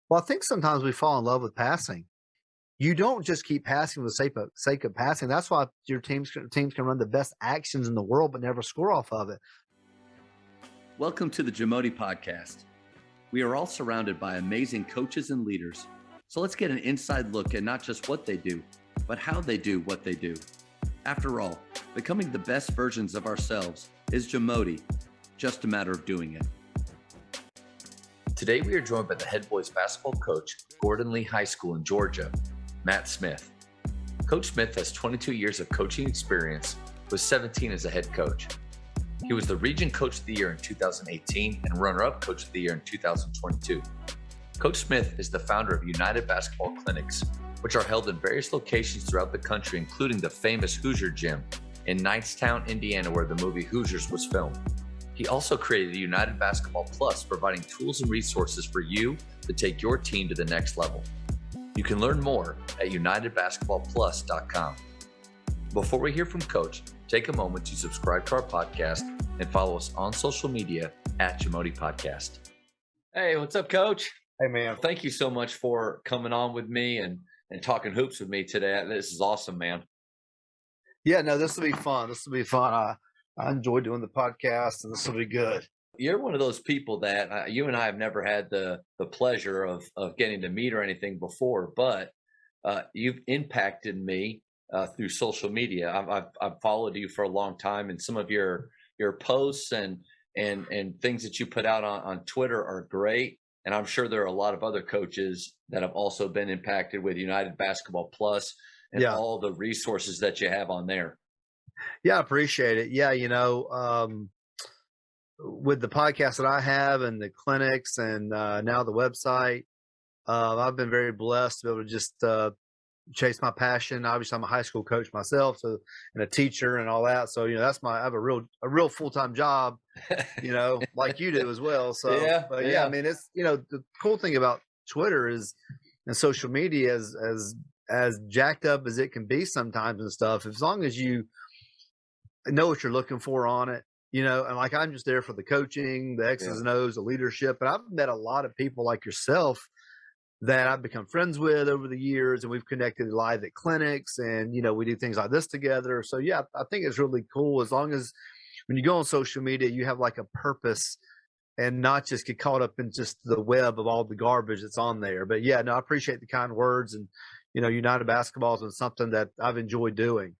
Well, I think sometimes we fall in love with passing. You don't just keep passing for the sake of passing. That's why your teams can run the best actions in the world but never score off of it. Welcome to the Jamodi Podcast. We are all surrounded by amazing coaches and leaders. So let's get an inside look at not just what they do, but how they do what they do. After all, becoming the best versions of ourselves is Jamodi, just a matter of doing it. Today we are joined by the head boys basketball coach, Gordon Lee High School in Georgia, Matt Smith. Coach Smith has 22 years of coaching experience with 17 as a head coach. He was the Region Coach of the Year in 2018 and runner-up Coach of the Year in 2022. Coach Smith is the founder of United Basketball Clinics, which are held in various locations throughout the country, including the famous Hoosier Gym in Knightstown, Indiana, where the movie Hoosiers was filmed. He also created United Basketball Plus, providing tools and resources for you to take your team to the next level. You can learn more at unitedbasketballplus.com. Before we hear from Coach, take a moment to subscribe to our podcast and follow us on social media at Jamodi Podcast. Hey, what's up, Coach? Hey, man. Thank you so much for coming on with me and talking hoops with me today. This is awesome, man. Yeah, no, this will be fun. I enjoy doing the podcast, and this will be good. You're one of those people that you and I have never had the pleasure of getting to meet or anything before, but you've impacted me through social media. I've followed you for a long time, and some of your posts and things that you put out on Twitter are great. And I'm sure there are a lot of other coaches that have also been impacted with United Basketball Plus and all the resources that you have on there. Yeah, I appreciate it. Yeah, with the podcast that I have and the clinics and now the website, I've been very blessed to be able to just chase my passion. Obviously, I'm a high school coach myself, so and a teacher and all that. So I have a real full-time job, like you do as well. So I mean, it's the cool thing about Twitter is and social media as jacked up as it can be sometimes and stuff. As long as you know what you're looking for on it, and like I'm just there for the coaching, the X's and O's, the leadership. But I've met a lot of people like yourself that I've become friends with over the years, and we've connected live at clinics, and we do things like this together. So yeah, I think it's really cool as long as when you go on social media, you have like a purpose and not just get caught up in just the web of all the garbage that's on there. But yeah, no, I appreciate the kind words, and United Basketball has been something that I've enjoyed doing.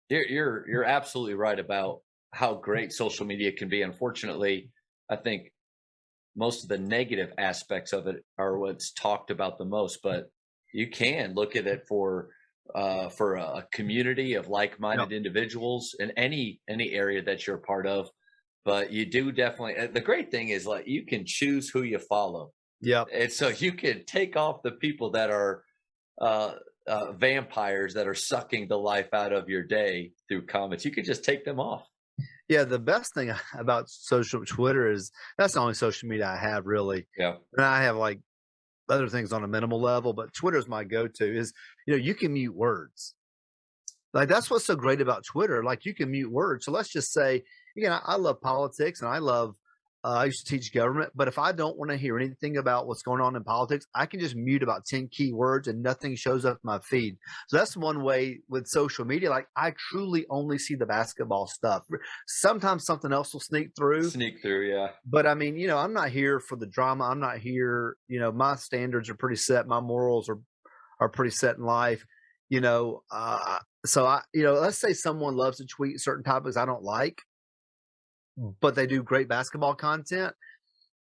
You're absolutely right about how great social media can be. Unfortunately, I think most of the negative aspects of it are what's talked about the most, but you can look at it for a community of like-minded individuals in any area that you're a part of. But you do definitely, the great thing is like you can choose who you follow. Yeah. And so you can take off the people that are vampires that are sucking the life out of your day through comments. You could just take them off. Yeah, the best thing about social Twitter is that's the only social media I have really. Yeah. And I have like other things on a minimal level, but Twitter is my go-to is, you can mute words. Like that's what's so great about Twitter. Like you can mute words. So let's just say, again, I love politics and I used to teach government, but if I don't want to hear anything about what's going on in politics, I can just mute about 10 keywords and nothing shows up in my feed. So that's one way with social media. Like I truly only see the basketball stuff. Sometimes something else will sneak through. Yeah. But I mean, I'm not here for the drama. I'm not here, my standards are pretty set. My morals are pretty set in life, so let's say someone loves to tweet certain topics I don't like, but they do great basketball content.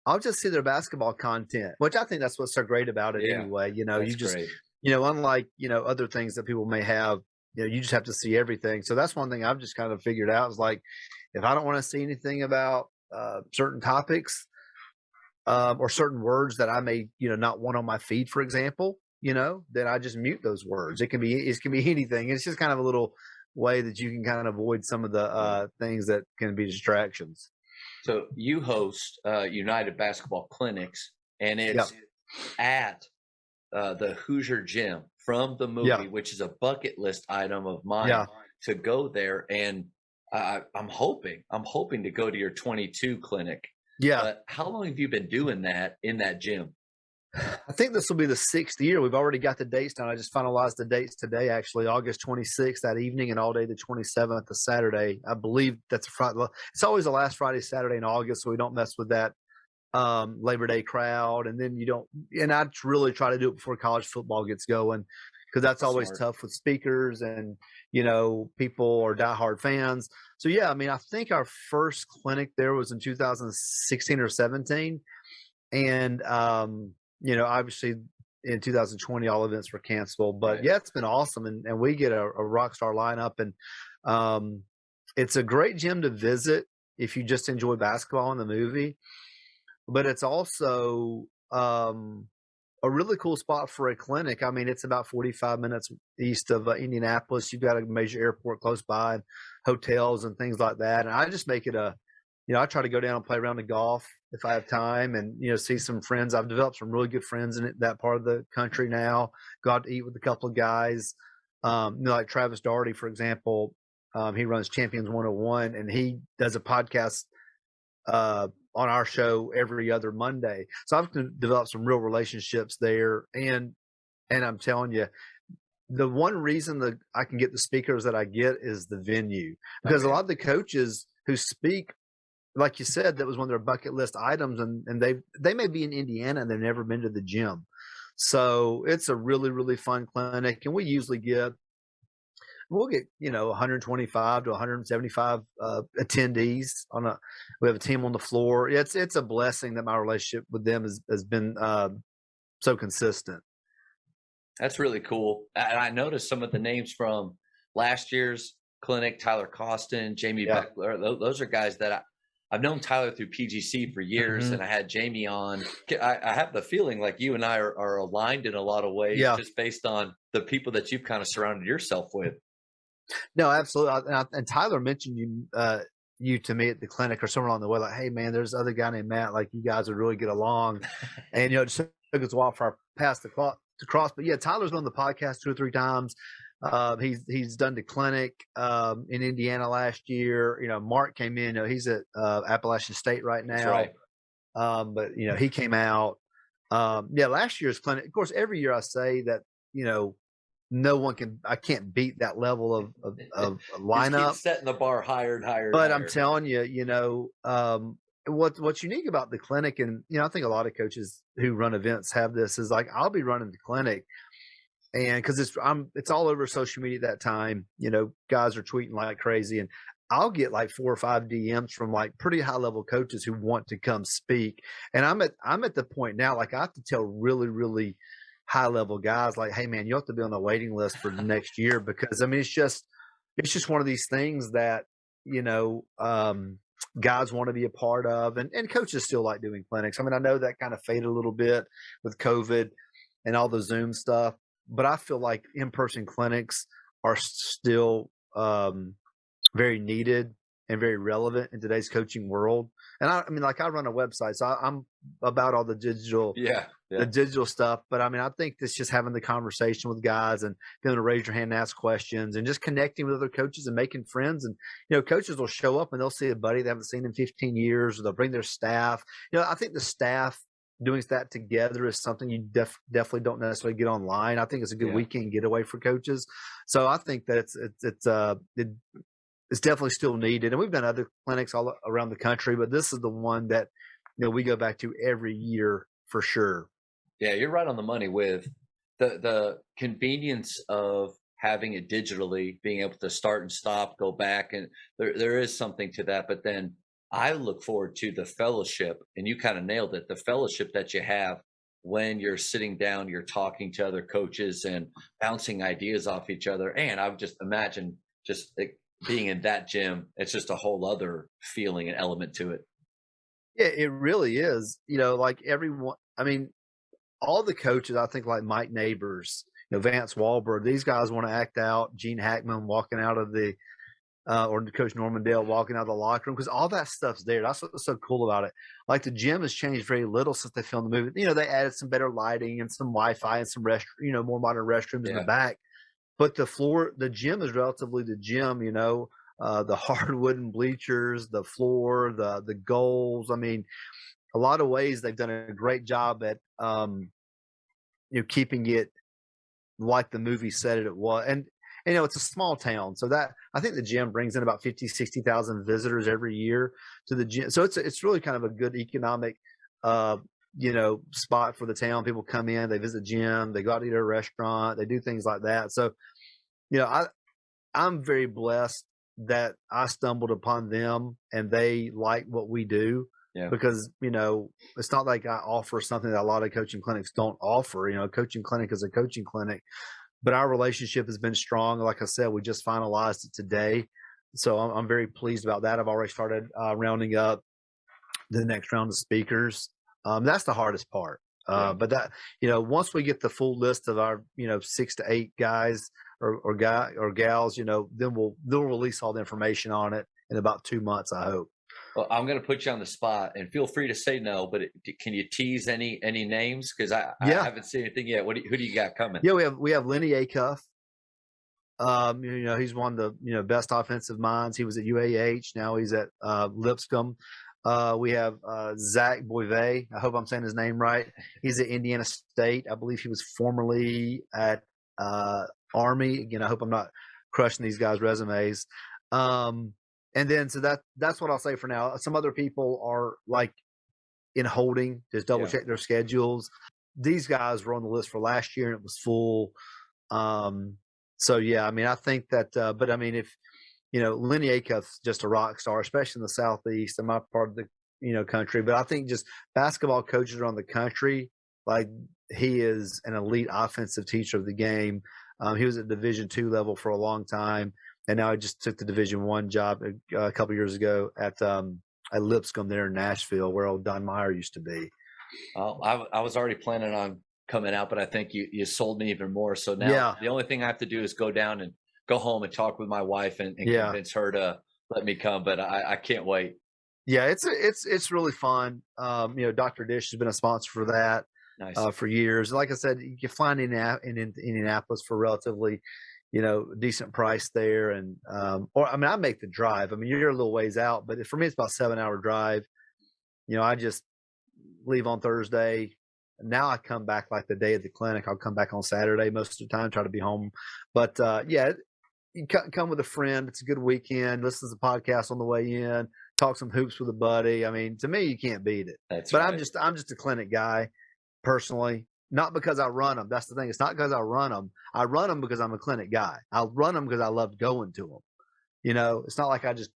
I'll just see their basketball content, which I think that's what's so great about it anyway. You just, great. Unlike, other things that people may have, you just have to see everything. So that's one thing I've just kind of figured out is like, if I don't want to see anything about certain topics or certain words that I may, not want on my feed, for example, then I just mute those words. It can be anything. It's just kind of a little way that you can kind of avoid some of the things that can be distractions. So you host United Basketball Clinics, and it's at the Hoosier Gym from the movie, which is a bucket list item of mine to go there. And I'm hoping to go to your 22 clinic. Yeah. But how long have you been doing that in that gym? I think this will be the 6th year. We've already got the dates down. I just finalized the dates today, actually, August 26th that evening and all day the 27th, the Saturday. I believe that's a Friday. It's always the last Friday, Saturday in August, so we don't mess with that Labor Day crowd. And then and I really try to do it before college football gets going, because that's always Smart. tough with speakers and, people are diehard fans. So, yeah, I mean, I think our first clinic there was in 2016 or 17. And, obviously in 2020, all events were canceled, but Right. yeah, it's been awesome. And we get a rock star lineup, and it's a great gym to visit if you just enjoy basketball and the movie, but it's also, a really cool spot for a clinic. I mean, it's about 45 minutes east of Indianapolis. You've got a major airport close by, and hotels and things like that. And I just make it I try to go down and play around the golf if I have time, and, see some friends. I've developed some really good friends in that part of the country now. Go out to eat with a couple of guys. Like Travis Daugherty, for example. He runs Champions 101, and he does a podcast on our show every other Monday. So I've developed some real relationships there. And I'm telling you, the one reason that I can get the speakers that I get is the venue, because a lot of the coaches who speak, like you said, that was one of their bucket list items, and they may be in Indiana and they've never been to the gym. So it's a really, really fun clinic. And we'll get 125 to 175 attendees we have a team on the floor. It's a blessing that my relationship with them has been so consistent. That's really cool. And I noticed some of the names from last year's clinic: Tyler Costin, Jamie Beckler. Those are guys that I've known Tyler through PGC for years, and I had Jamie on. I have the feeling like you and I are aligned in a lot of ways, just based on the people that you've kind of surrounded yourself with. No, absolutely. And Tyler mentioned you to me at the clinic or somewhere along the way, like, hey, man, there's other guy named Matt. Like, you guys would really get along. And, it just took us a while for our paths to cross. But, yeah, Tyler's on the podcast 2 or 3 times. He's done the clinic in Indiana last year. Mark came in. He's at Appalachian State right now. That's right. But, he came out. Last year's clinic, of course, every year I say that, I can't beat that level of lineup. Keep setting the bar higher and higher. But I'm telling you, what's unique about the clinic, and I think a lot of coaches who run events have this, is like, I'll be running the clinic, and because it's all over social media at that time. Guys are tweeting like crazy, and I'll get like 4 or 5 DMs from like pretty high level coaches who want to come speak, and I'm at the point now, like, I have to tell really, really high level guys, like, hey man, you have to be on the waiting list for the next year, because I mean, it's just one of these things that guys want to be a part of, and coaches still like doing clinics. I mean, I know that kind of faded a little bit with COVID and all the Zoom stuff, but I feel like in-person clinics are still very needed and very relevant in today's coaching world. And I mean, like, I run a website, so I'm about all the digital, the digital stuff. But I mean, I think it's just having the conversation with guys and being able to raise your hand and ask questions, and just connecting with other coaches and making friends. And, coaches will show up and they'll see a buddy they haven't seen in 15 years, or they'll bring their staff. I think the staff doing that together is something you definitely don't necessarily get online. I think it's a good weekend getaway for coaches. So I think that it's definitely still needed. And we've done other clinics all around the country, but this is the one that, we go back to every year for sure. Yeah, you're right on the money with the convenience of having it digitally, being able to start and stop, go back. And there is something to that. But then I look forward to the fellowship, and you kind of nailed it, the fellowship that you have when you're sitting down, you're talking to other coaches and bouncing ideas off each other. And I would just imagine being in that gym, it's just a whole other feeling and element to it. Yeah, it really is. Like everyone, I mean, all the coaches, I think, like Mike Neighbors, Vance Wahlberg, these guys want to act out. Gene Hackman walking out of or Coach Normandale walking out of the locker room, because all that stuff's there. That's what's so cool about it. Like, the gym has changed very little since they filmed the movie. They added some better lighting and some Wi-Fi and some more modern restrooms in the back. But the gym is relatively the gym, the hardwood and bleachers, the floor, the goals. I mean, a lot of ways they've done a great job at keeping it like the movie said it was. And it's a small town, so that I think the gym brings in about 50,000-60,000 visitors every year to the gym. So it's really kind of a good economic spot for the town. People come in, they visit the gym, they go out to eat at a restaurant, they do things like that. So I'm very blessed that I stumbled upon them and they like what we do. Yeah. Because, it's not like I offer something that a lot of coaching clinics don't offer. A coaching clinic is a coaching clinic, but our relationship has been strong. Like I said, we just finalized it today. So I'm very pleased about that. I've already started rounding up the next round of speakers. That's the hardest part. But that, once we get the full list of our, 6 to 8 guys or gals, then we'll release all the information on it in about 2 months, I hope. Well, I'm going to put you on the spot, and feel free to say no, but can you tease any names? Because I haven't seen anything yet. Who do you got coming? Yeah, we have Lenny Acuff. He's one of the best offensive minds. He was at UAH. Now he's at Lipscomb. We have Zach Boivay. I hope I'm saying his name right. He's at Indiana State. I believe he was formerly at Army. Again, I hope I'm not crushing these guys' resumes. And then, so that's what I'll say for now. Some other people are like in holding, just double check their schedules. These guys were on the list for last year and it was full. So yeah, I mean, I think that, but I mean, if, Lenny Acuff's just a rock star, especially in the Southeast and my part of the, country. But I think just basketball coaches around the country, like he is an elite offensive teacher of the game. He was at Division II level for a long time. And now I just took the Division I job a couple years ago at Lipscomb there in Nashville, where old Don Meyer used to be. I was already planning on coming out, but I think you sold me even more. So now the only thing I have to do is go home and talk with my wife and convince her to let me come. But I can't wait. Yeah, it's really fun. Dr. Dish has been a sponsor for that. Nice. For years. Like I said, you can find in Indianapolis for relatively decent price there. And, I make the drive. I mean, you're a little ways out, but for me, it's about a 7-hour drive. I just leave on Thursday. Now I come back like the day of the clinic. I'll come back on Saturday most of the time, try to be home. But, you come with a friend. It's a good weekend. Listen to the podcast on the way in, talk some hoops with a buddy. I mean, to me, you can't beat it. But right. I'm just a clinic guy personally. Not because I run them. That's the thing. It's not because I run them. I run them because I'm a clinic guy. I run them because I love going to them. It's not like I just,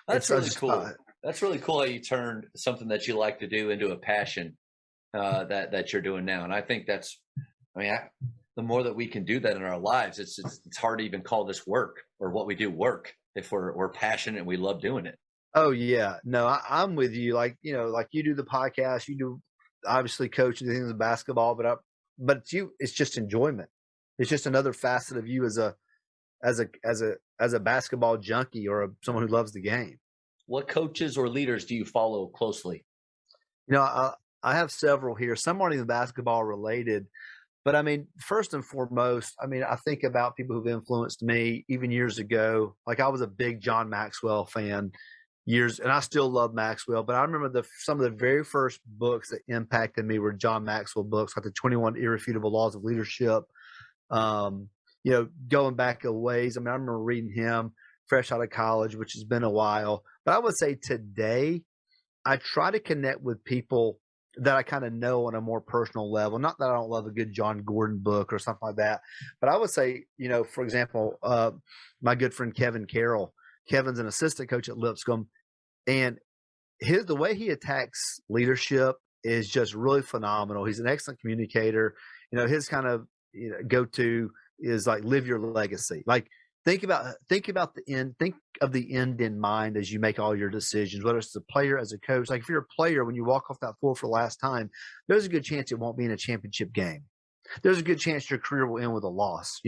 That's really cool. That's really cool how you turned something that you like to do into a passion that you're doing now. And I think the more that we can do that in our lives, it's hard to even call this work or what we do work if we're passionate and we love doing it. Oh yeah, no, I'm with you. Like like you do the podcast, you do. Obviously coaching things in basketball, but it's just enjoyment. It's just another facet of you as a basketball junkie or someone who loves the game. What coaches or leaders do you follow closely? I have several here. Some aren't even basketball related, but I mean, first and foremost, I think about people who've influenced me even years ago. Like I was a big John Maxwell fan years, and I still love Maxwell, but I remember some of the very first books that impacted me were John Maxwell books, like the 21 Irrefutable Laws of Leadership. Going back a ways. I remember reading him fresh out of college, which has been a while. But I would say today, I try to connect with people that I kind of know on a more personal level. Not that I don't love a good John Gordon book or something like that, but I would say, for example, my good friend Kevin Carroll. Kevin's an assistant coach at Lipscomb, and the way he attacks leadership is just really phenomenal. He's an excellent communicator. His kind of go-to is like live your legacy. Like think about the end. Think of the end in mind as you make all your decisions, whether it's a player, as a coach. Like if you're a player, when you walk off that floor for the last time, there's a good chance it won't be in a championship game. There's a good chance your career will end with a loss.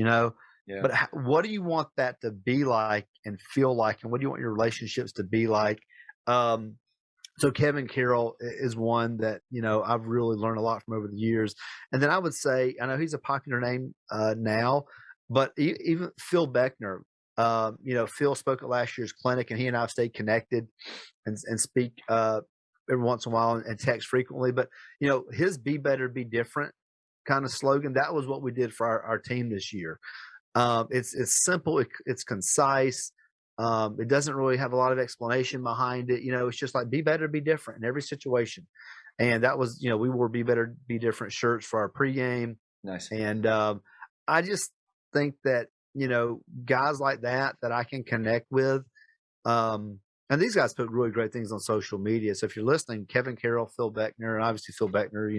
Yeah. But what do you want that to be like and feel like, and what do you want your relationships to be like? So Kevin Carroll is one that, I've really learned a lot from over the years. And then I would say, I know he's a popular name now, but even Phil Beckner, Phil spoke at last year's clinic, and he and I have stayed connected and speak every once in a while and text frequently. But, his Be Better, Be Different kind of slogan. That was what we did for our team this year. It's simple, it's concise. It doesn't really have a lot of explanation behind it. It's just like be better, be different in every situation. And that was, we wore be better, be different shirts for our pregame. Nice. And I just think that, guys like that I can connect with. And these guys put really great things on social media. So if you're listening, Kevin Carroll, Phil Beckner, and obviously Phil Beckner,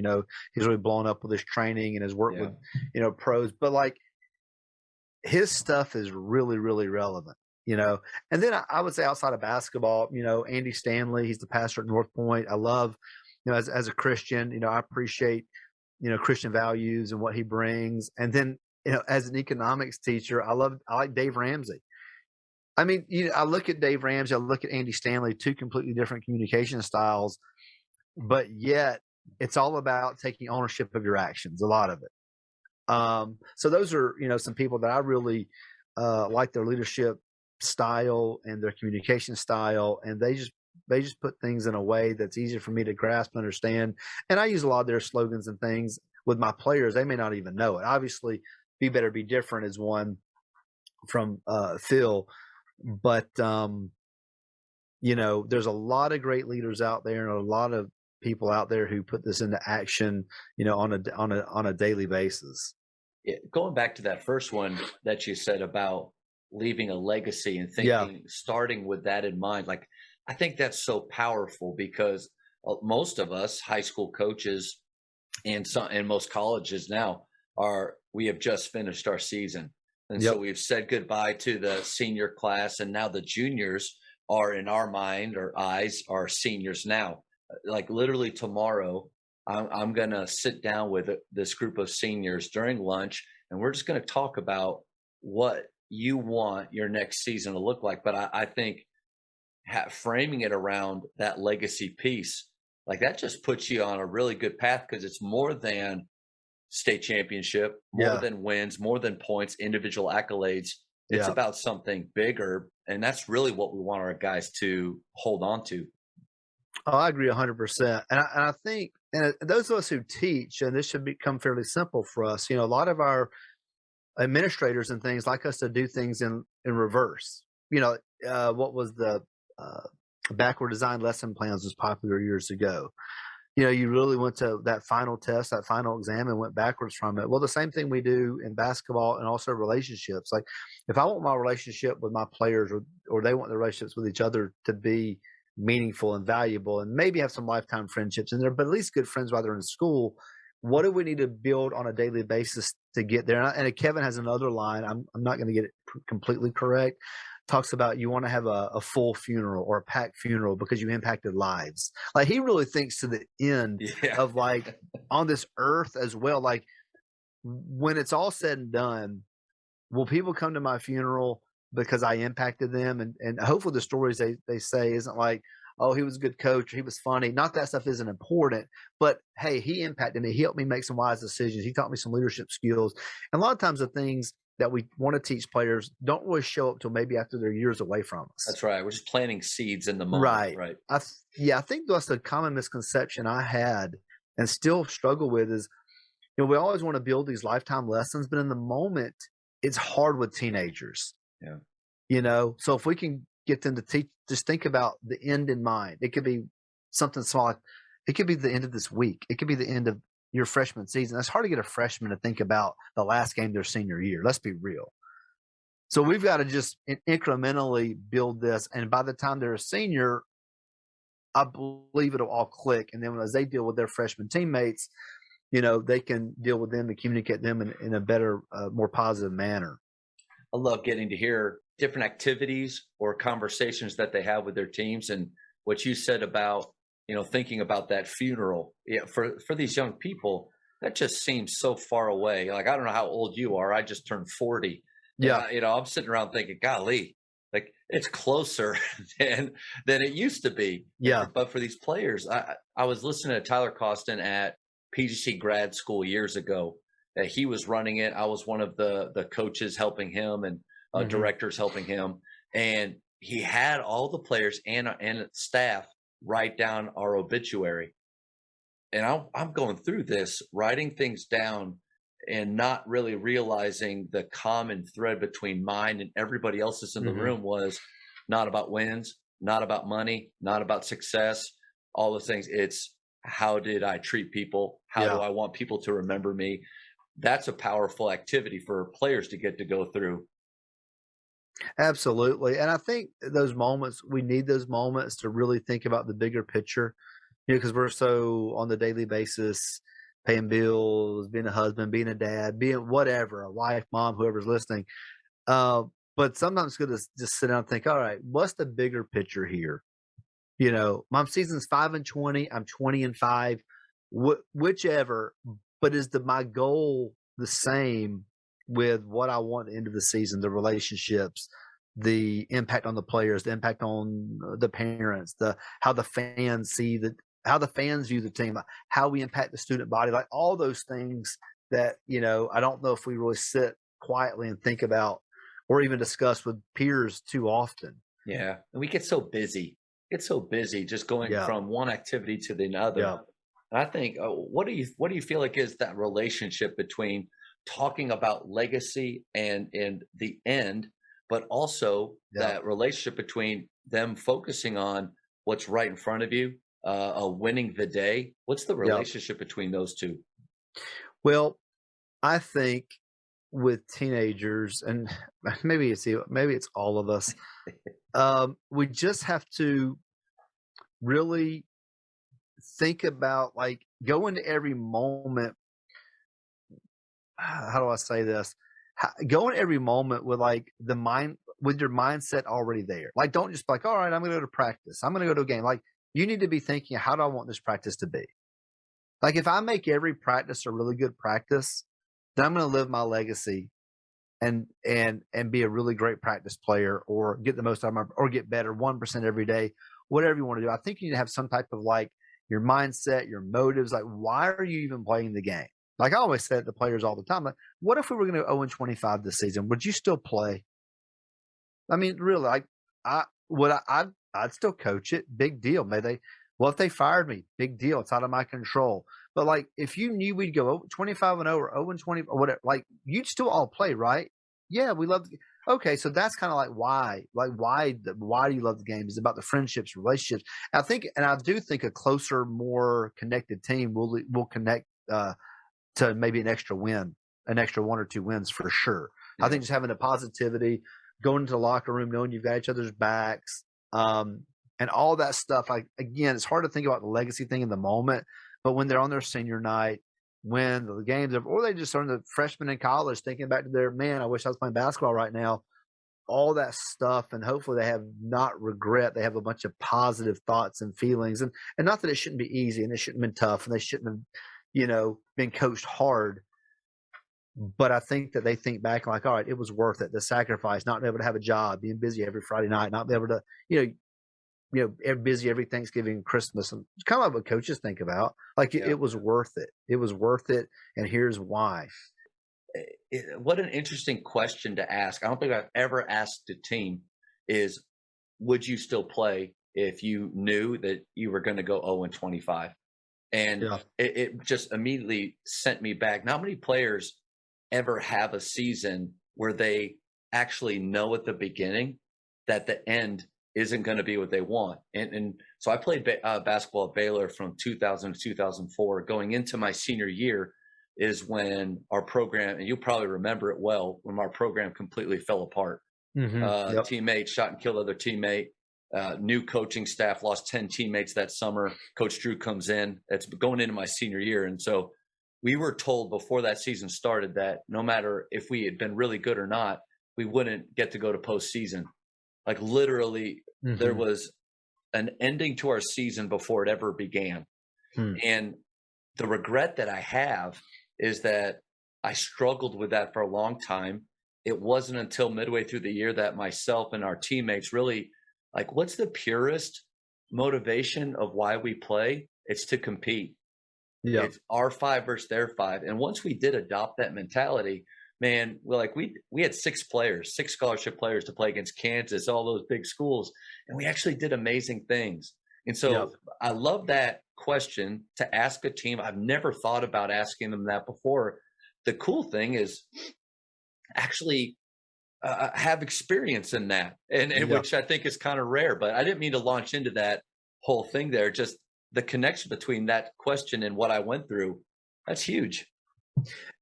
he's really blown up with his training and his work with, pros. But like his stuff is really, really relevant, And then I would say outside of basketball, Andy Stanley, he's the pastor at North Point. I love, as a Christian, I appreciate, Christian values and what he brings. And then, as an economics teacher, I like Dave Ramsey. I mean, I look at Dave Ramsey, I look at Andy Stanley, two completely different communication styles, but yet it's all about taking ownership of your actions, a lot of it. So those are, some people that I really like their leadership style and their communication style, and they just put things in a way that's easier for me to grasp and understand. And I use a lot of their slogans and things with my players. They may not even know it. Obviously, be better, be different is one from Phil. But, there's a lot of great leaders out there and a lot of people out there who put this into action, on a daily basis. Yeah, going back to that first one that you said about leaving a legacy and thinking, starting with that in mind, like, I think that's so powerful because most of us high school coaches and most colleges now we have just finished our season. And so we've said goodbye to the senior class, and now the juniors are, in our mind or eyes, are seniors now. Like literally tomorrow, I'm going to sit down with this group of seniors during lunch, and we're just going to talk about what you want your next season to look like. But I think framing it around that legacy piece, like that just puts you on a really good path because it's more than state championship, more than wins, more than points, individual accolades. It's about something bigger. And that's really what we want our guys to hold on to. Oh, I agree 100%. And I think, and those of us who teach, and this should become fairly simple for us, a lot of our administrators and things like us to do things in reverse. What was the backward design lesson plans was popular years ago. You really went to that final test, that final exam, and went backwards from it. Well, the same thing we do in basketball and also relationships. Like if I want my relationship with my players or they want their relationships with each other to be meaningful and valuable and maybe have some lifetime friendships in there, but at least good friends while they're in school, what do we need to build on a daily basis to get there? And Kevin has another line. I'm not going to get it completely correct. Talks about you want to have a full funeral or a packed funeral because you impacted lives. Like he really thinks to the end of like on this earth as well. Like when it's all said and done, will people come to my funeral because I impacted them? And hopefully the stories they say isn't like, oh, he was a good coach, or he was funny. Not that stuff isn't important, but hey, he impacted me. He helped me make some wise decisions. He taught me some leadership skills. And a lot of times the things that we want to teach players don't really show up till maybe after they're years away from us. That's right. We're just planting seeds in the moment. Right. I think that's a common misconception I had and still struggle with is, we always want to build these lifetime lessons, but in the moment, it's hard with teenagers. Yeah. So if we can get them to teach, just think about the end in mind. It could be something small. It could be the end of this week. It could be the end of your freshman season. It's hard to get a freshman to think about the last game of their senior year. Let's be real. So we've got to just incrementally build this. And by the time they're a senior, I believe it'll all click. And then as they deal with their freshman teammates, they can deal with them and communicate them in a better, more positive manner. I love getting to hear different activities or conversations that they have with their teams. And what you said about, thinking about that funeral, for these young people, that just seems so far away. Like, I don't know how old you are. I just turned 40. Yeah. And I'm sitting around thinking, golly, like it's closer than it used to be. Yeah. But for these players, I was listening to Tyler Costin at PGC grad school years ago. He was running it. I was one of the coaches helping him and directors helping him. And he had all the players and staff write down our obituary. I'm going through this, writing things down and not really realizing the common thread between mine and everybody else's in the Hmm. room was not about wins, not about money, not about success, all those things. It's how did I treat people? How do Yeah. I want people to remember me? That's a powerful activity for players to get to go through. Absolutely. And I think those moments, we need those moments to really think about the bigger picture, because we're so on the daily basis paying bills, being a husband, being a dad, being whatever, a wife, mom, whoever's listening. Uh, but sometimes it's good to just sit down and think, all right, what's the bigger picture here? My season's 5-20, I'm 20-5, whichever. But is my goal the same with what I want at the end of the season? The relationships, the impact on the players, the impact on the parents, the how the fans see how the fans view the team, how we impact the student body, like all those things that I don't know if we really sit quietly and think about or even discuss with peers too often. Yeah. And we get so busy just going Yeah, from one activity to the other. yeah, And I think, what do you feel like is that relationship between talking about legacy and the end, but also yeah. that relationship between them focusing on what's right in front of you, winning the day? What's the Yeah. relationship between those two? Well, I think with teenagers, and maybe it's all of us, we just have to really think about, like, go into every moment. How do I say this? Go in every moment with like with your mindset already there. Like, don't just be like, all right, I'm going to go to practice. I'm going to go to a game. Like, you need to be thinking, how do I want this practice to be? Like, if I make every practice a really good practice, then I'm going to live my legacy and be a really great practice player, or get the most out of or get better 1% every day, whatever you want to do. I think you need to have some type of, like, your mindset, your motives. Like, why are you even playing the game? Like, I always say it to players all the time, like, what if we were going to 0-25 this season? Would you still play? I mean, really, like, I'd still coach it. Big deal. Well, if they fired me, big deal. It's out of my control. But like, if you knew we'd go 25-0 or 0-20 or whatever, like, you'd still all play, right? Yeah, we love. Okay, so that's kind of like why. Like, why do you love the game? Is about the friendships, relationships. And I do think a closer, more connected team will connect to maybe an extra win, an extra 1 or 2 wins for sure. I Yeah. think just having the positivity, going into the locker room, knowing you've got each other's backs, um, and all that stuff. Like, again, it's hard to think about the legacy thing in the moment, but when they're on their senior night, when the games are, or they just are the freshmen in college thinking back to their, man, I wish I was playing basketball right now. All that stuff, and hopefully they have not regret. They have a bunch of positive thoughts and feelings, and not that it shouldn't be easy and it shouldn't have been tough and they shouldn't have, been coached hard. But I think that they think back like, all right, it was worth it. The sacrifice, not being able to have a job, being busy every Friday night, not being able to, busy every Thanksgiving and Christmas. And it's kind of like what coaches think about. Like, Yeah. it was worth it. It was worth it. And here's why. What an interesting question to ask. I don't think I've ever asked a team is, would you still play if you knew that you were going to go 0-25? And Yeah. it just immediately sent me back. Not many players ever have a season where they actually know at the beginning that the end isn't going to be what they want. And so I played basketball at Baylor from 2000 to 2004. Going into my senior year is when our program, and you'll probably remember it well, when our program completely fell apart. Yep. Teammate shot and killed other teammate. New coaching staff, lost 10 teammates that summer. Coach Drew comes in. It's going into my senior year. And so we were told before that season started that no matter if we had been really good or not, we wouldn't get to go to postseason. Like, literally, there Mm-hmm. was an ending to our season before it ever began. Hmm. And the regret that I have is that I struggled with that for a long time. It wasn't until midway through the year that myself and our teammates really, like, what's the purest motivation of why we play? It's to compete. Yep. It's our five versus their five. And once we did adopt that mentality, man, we had 6 players, 6 scholarship players to play against Kansas, all those big schools, and we actually did amazing things. And so Yep. I love that question to ask a team. I've never thought about asking them that before. The cool thing is actually have experience in that, and Yeah. which I think is kind of rare. But I didn't mean to launch into that whole thing there. Just the connection between that question and what I went through. That's huge.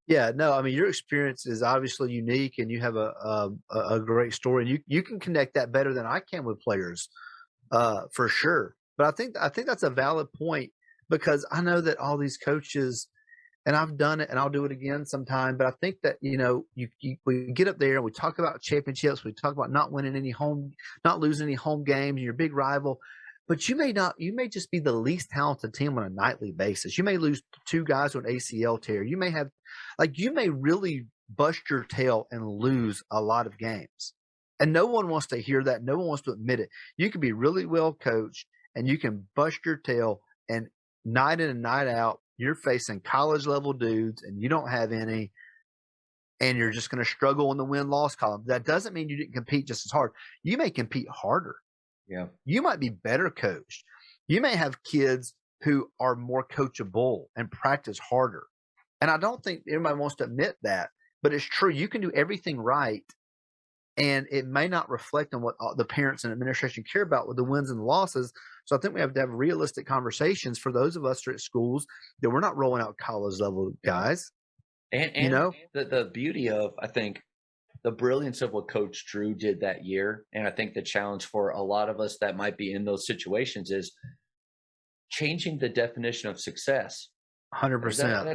Yeah, no, I mean, your experience is obviously unique, and you have a great story, and you can connect that better than I can with players, for sure. But I think that's a valid point, because I know that all these coaches, and I've done it, and I'll do it again sometime. But I think that we get up there and we talk about championships, we talk about not losing any home games, and your big rival. But you may just be the least talented team on a nightly basis. You may lose two guys with an ACL tear. You may really bust your tail and lose a lot of games. And no one wants to hear that. No one wants to admit it. You can be really well coached and you can bust your tail, and night in and night out, you're facing college level dudes and you don't have any, and you're just going to struggle in the win-loss column. That doesn't mean you didn't compete just as hard. You may compete harder. Yeah. You might be better coached. You may have kids who are more coachable and practice harder. And I don't think everybody wants to admit that, but it's true. You can do everything right, and it may not reflect on what the parents and administration care about with the wins and the losses. So I think we have to have realistic conversations for those of us who are at schools that we're not rolling out college level guys. And the beauty of, I think, the brilliance of what Coach Drew did that year, and I think the challenge for a lot of us that might be in those situations, is changing the definition of success. 100%.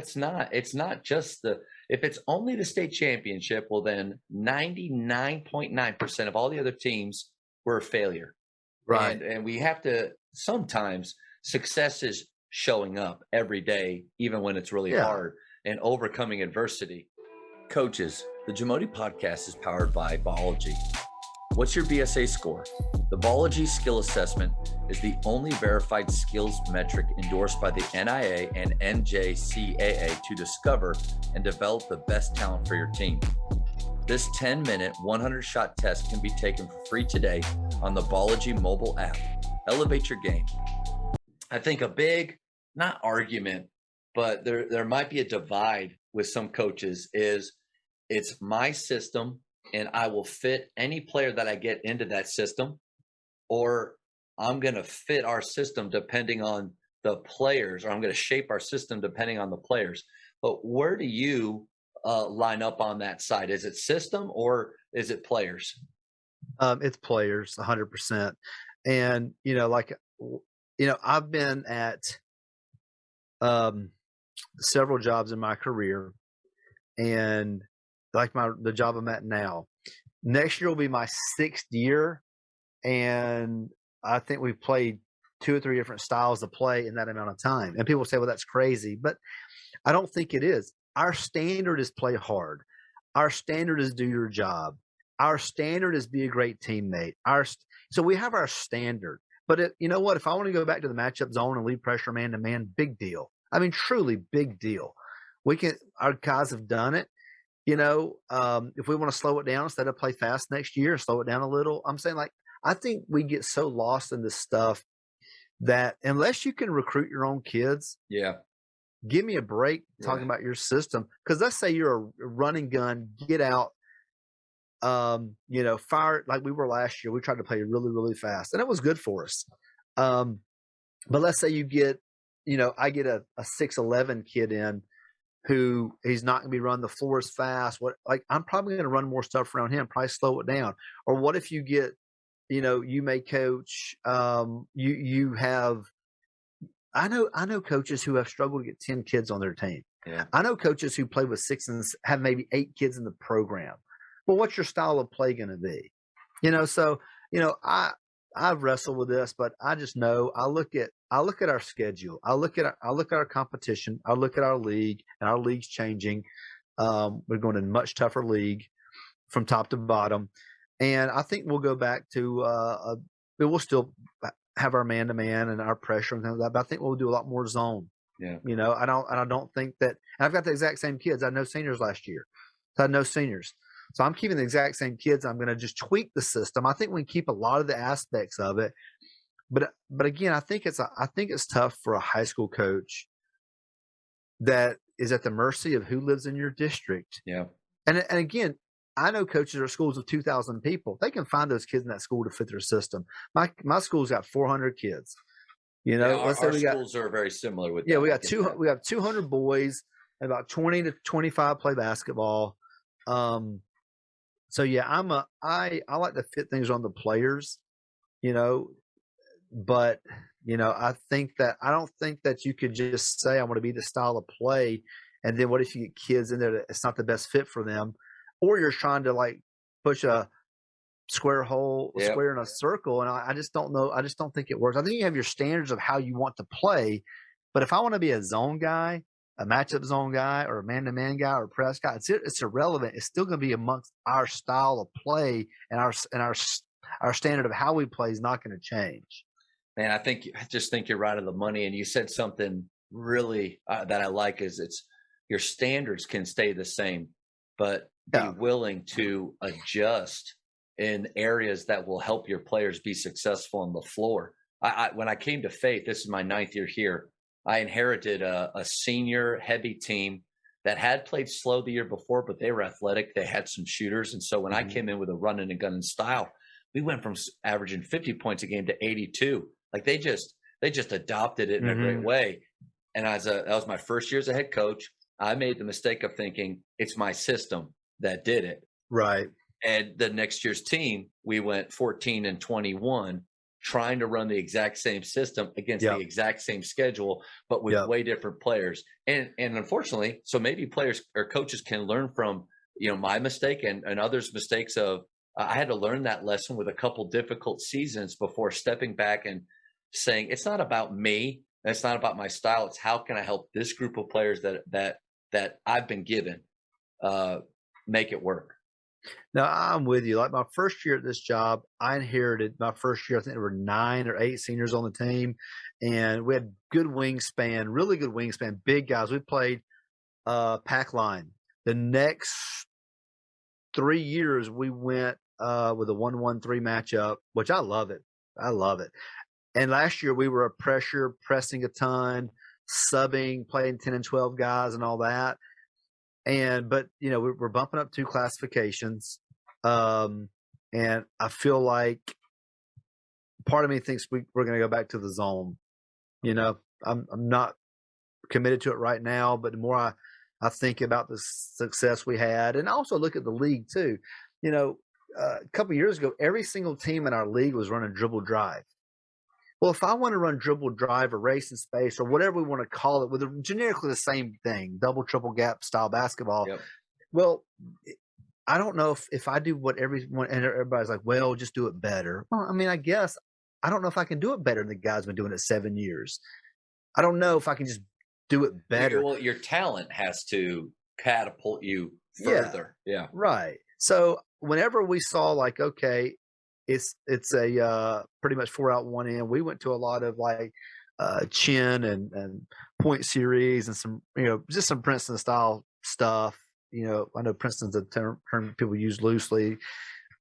It's not just if it's only the state championship, well then 99.9% of all the other teams were a failure. Right. And we have to, sometimes success is showing up every day, even when it's really hard, and overcoming adversity. Coaches, the Jamodi podcast is powered by Ballology. What's your BSA score? The Ballology skill assessment is the only verified skills metric endorsed by the NIA and NJCAA to discover and develop the best talent for your team. This 10-minute, 100-shot test can be taken for free today on the Ballology mobile app. Elevate your game. I think a big, not argument, but there might be a divide with some coaches is, it's my system and I will fit any player that I get into that system, or I'm going to fit our system depending on the players, or I'm going to shape our system depending on the players. But where do you line up on that side? Is it system or is it players? It's players, 100%. And, I've been at several jobs in my career, and like the job I'm at now. Next year will be my 6th year, and I think we've played 2 or 3 different styles of play in that amount of time. And people say, well, that's crazy, but I don't think it is. Our standard is play hard. Our standard is do your job. Our standard is be a great teammate. So we have our standard. But you know what? If I want to go back to the matchup zone and lead pressure man to man, big deal. I mean, truly big deal. Our guys have done it. If we want to slow it down instead of play fast next year, slow it down a little. I'm saying, I think we get so lost in this stuff that unless you can recruit your own kids, give me a break talking about your system. Because let's say you're a running gun, get out, fire like we were last year. We tried to play really, really fast, and it was good for us. But let's say you get, I get a 6'11" kid in who he's not going to be running the floor as fast. I'm probably going to run more stuff around him, probably slow it down. Or what if you get, you may coach, you have, I know coaches who have struggled to get 10 kids on their team. Yeah. I know coaches who play with 6 and have maybe 8 kids in the program. Well, what's your style of play going to be? I've wrestled with this, but I just know I look at our schedule. I look at our competition. I look at our league, and our league's changing. We're going to a much tougher league from top to bottom, and I think we'll go back to we'll still have our man-to-man and our pressure and things like that. But I think we'll do a lot more zone. Yeah. I don't think that. And I've got the exact same kids. I had no seniors last year. So I had no seniors. So I'm keeping the exact same kids. I'm going to just tweak the system. I think we can keep a lot of the aspects of it, but again, I think it's tough for a high school coach that is at the mercy of who lives in your district. Yeah. And again, I know coaches at schools of 2,000 people. They can find those kids in that school to fit their system. My school's got 400 kids. You know, Yeah, let's say our we got schools are very similar with yeah, that. we I got get two that. we have 200 boys and about 20 to 25 play basketball. So yeah, I like to fit things on the players, you know, but I don't think that you could just say I want to be the style of play, and then what if you get kids in there that it's not the best fit for them, or you're trying to like push a Yep. square in a circle, and I just don't know. I just don't think it works. I think you have your standards of how you want to play, but if I want to be a zone guy, a matchup zone guy, or a man-to-man guy, or a press guy, it's irrelevant. It's still going to be amongst our style of play, and our standard of how we play is not going to change. Man, I just think you're right on the money. And you said something really that I like is it's your standards can stay the same, but be Yeah. willing to adjust in areas that will help your players be successful on the floor. When I came to Faith, this is my 9th year here. I inherited a senior heavy team that had played slow the year before, but they were athletic. They had some shooters. And so when I came in with a running and gunning style, we went from averaging 50 points a game to 82. Like they just adopted it in a great way. And that was my first year as a head coach. I made the mistake of thinking it's my system that did it. Right. And the next year's team, we went 14-21, trying to run the exact same system against the exact same schedule, but with way different players. And unfortunately, so maybe players or coaches can learn from, my mistake and others' mistakes of, I had to learn that lesson with a couple difficult seasons before stepping back and saying, it's not about me. It's not about my style. It's how can I help this group of players that I've been given make it work. No, I'm with you. Like my first year at this job, I inherited my first year. I think there were 9 or 8 seniors on the team, and we had good wingspan, really good wingspan, big guys. We played pack line. The next 3 years, we went with a 1-1-3 matchup, which I love it. I love it. And last year we were a pressing a ton, subbing, playing 10 and 12 guys and all that. But we're bumping up 2 classifications. And I feel like part of me thinks we're going to go back to the zone. I'm not committed to it right now, but the more I think about the success we had, and also look at the league too. A couple of years ago, every single team in our league was running dribble drive. Well, if I want to run dribble drive or race in space or whatever we want to call it, with generically the same thing, double, triple gap style basketball. Yep. Well, I don't know if I do what everyone and everybody's like, well, just do it better. Well, I mean, I guess I don't know if I can do it better than the guys been doing it 7 years. I don't know if I can just do it better. Well, your talent has to catapult you further. Yeah. Right. So whenever we saw like, okay, it's a pretty much 4 out 1 in. We went to a lot of like chin and point series and some just some Princeton style stuff. I know Princeton's a term people use loosely,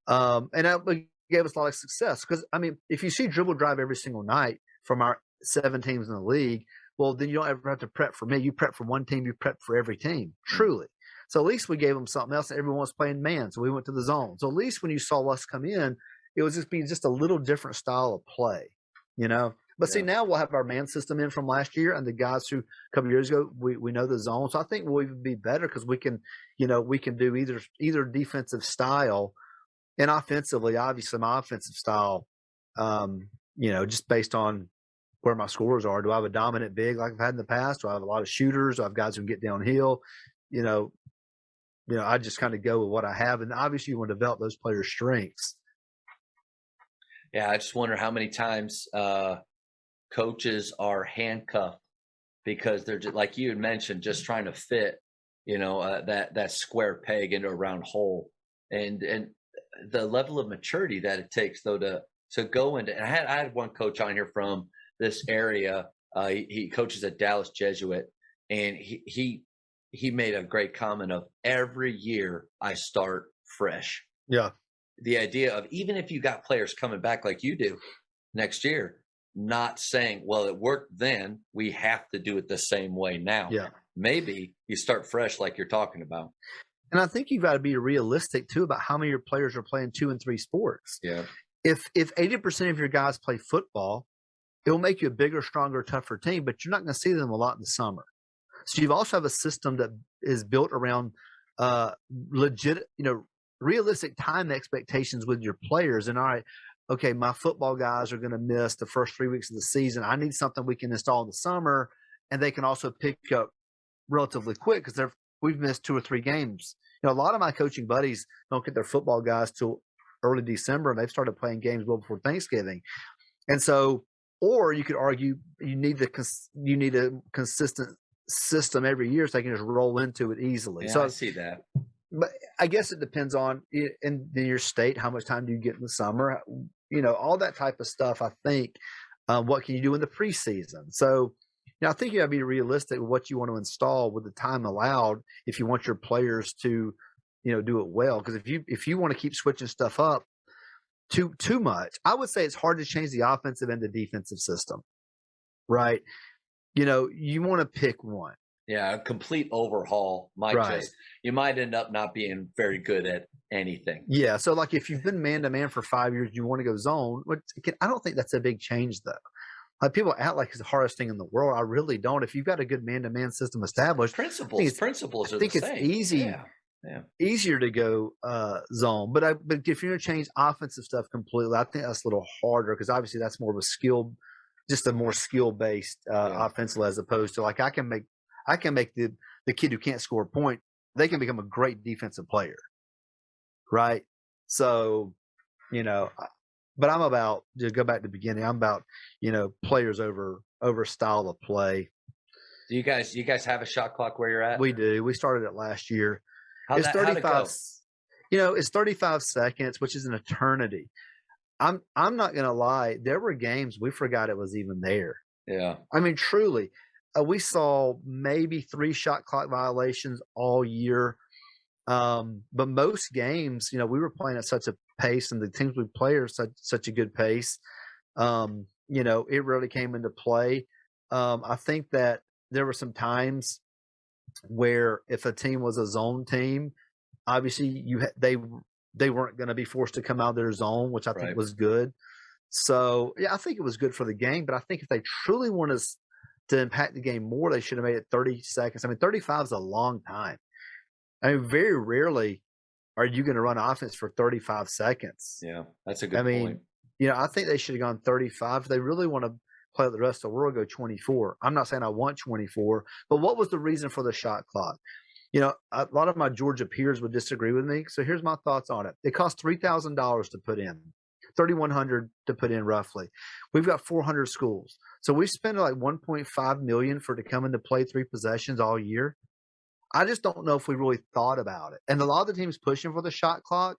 and that gave us a lot of success because I mean, if you see dribble drive every single night from our 7 teams in the league, well, then you don't ever have to prep for me. You prep for one team, you prep for every team. Truly. So at least we gave them something else. And everyone was playing man, so we went to the zone. So at least when you saw us come in, it was just a little different style of play, But see, now we'll have our man system in from last year, and the guys who a couple of years ago we know the zone. So I think we'll even be better because we can do either defensive style, and offensively, obviously my offensive style, just based on where my scores are. Do I have a dominant big like I've had in the past? Do I have a lot of shooters? Do I have guys who can get downhill? I just kind of go with what I have, and obviously you want to develop those players' strengths. Yeah, I just wonder how many times coaches are handcuffed because they're just, like you had mentioned, just trying to fit, that square peg into a round hole, and the level of maturity that it takes though to go into. And I had one coach on here from this area. He coaches at Dallas Jesuit, and he made a great comment of every year I start fresh. Yeah. The idea of even if you got players coming back like you do next year, not saying, well, it worked then, we have to do it the same way now. Yeah. Maybe you start fresh like you're talking about. And I think you've got to be realistic too about how many of your players are playing 2 and 3 sports. Yeah. If 80% of your guys play football, it will make you a bigger, stronger, tougher team, but you're not going to see them a lot in the summer. So you also have a system that is built around legit, realistic time expectations with your players. And all right, okay, my football guys are going to miss the first 3 weeks of the season. I need something we can install in the summer, and they can also pick up relatively quick because we've missed 2 or 3 games. A lot of my coaching buddies don't get their football guys till early December, and they've started playing games well before Thanksgiving. And so, or you could argue you need a consistent system every year so they can just roll into it easily. Yeah, so I see that. But I guess it depends on in your state, how much time do you get in the summer, all that type of stuff. I think what can you do in the preseason? So, I think you got to be realistic with what you want to install with the time allowed if you want your players to, do it well. Because if you want to keep switching stuff up too much, I would say it's hard to change the offensive and the defensive system, right? You want to pick one. Yeah, a complete overhaul you might end up not being very good at anything. Yeah, so like if you've been man-to-man for 5 years, you want to go zone. I don't think that's a big change, though. Like people act like it's the hardest thing in the world. I really don't. If you've got a good man-to-man system established, principles are the same. It's easy, easier to go zone. But if you're going to change offensive stuff completely, I think that's a little harder because obviously that's more of a more skill-based offensive as opposed to like I can make the kid who can't score a point, they can become a great defensive player, right? So, but I'm about, to go back to the beginning, I'm about, players over style of play. Do you guys have a shot clock where you're at? We do. We started it last year. How'd It's 35. go? It's 35 seconds, which is an eternity. I'm not gonna lie. There were games we forgot it was even there. Yeah. I mean, truly. We saw maybe 3 shot clock violations all year. But most games, we were playing at such a pace and the teams we play are such a good pace. It really came into play. I think that there were some times where if a team was a zone team, obviously they weren't going to be forced to come out of their zone, which I think was good. So, yeah, I think it was good for the game. But I think if they truly want us to impact the game more, they should have made it 30 seconds. I mean, 35 is a long time. I mean, very rarely are you going to run offense for 35 seconds. Yeah, that's a good point. I think they should have gone 35. If they really want to play with the rest of the world, go 24. I'm not saying I want 24, but what was the reason for the shot clock? A lot of my Georgia peers would disagree with me. So here's my thoughts on it. It costs $3,000 to put in, $3,100 to put in roughly. We've got 400 schools. So we spend like $1.5 million to come into play 3 possessions all year. I just don't know if we really thought about it. And a lot of the teams pushing for the shot clock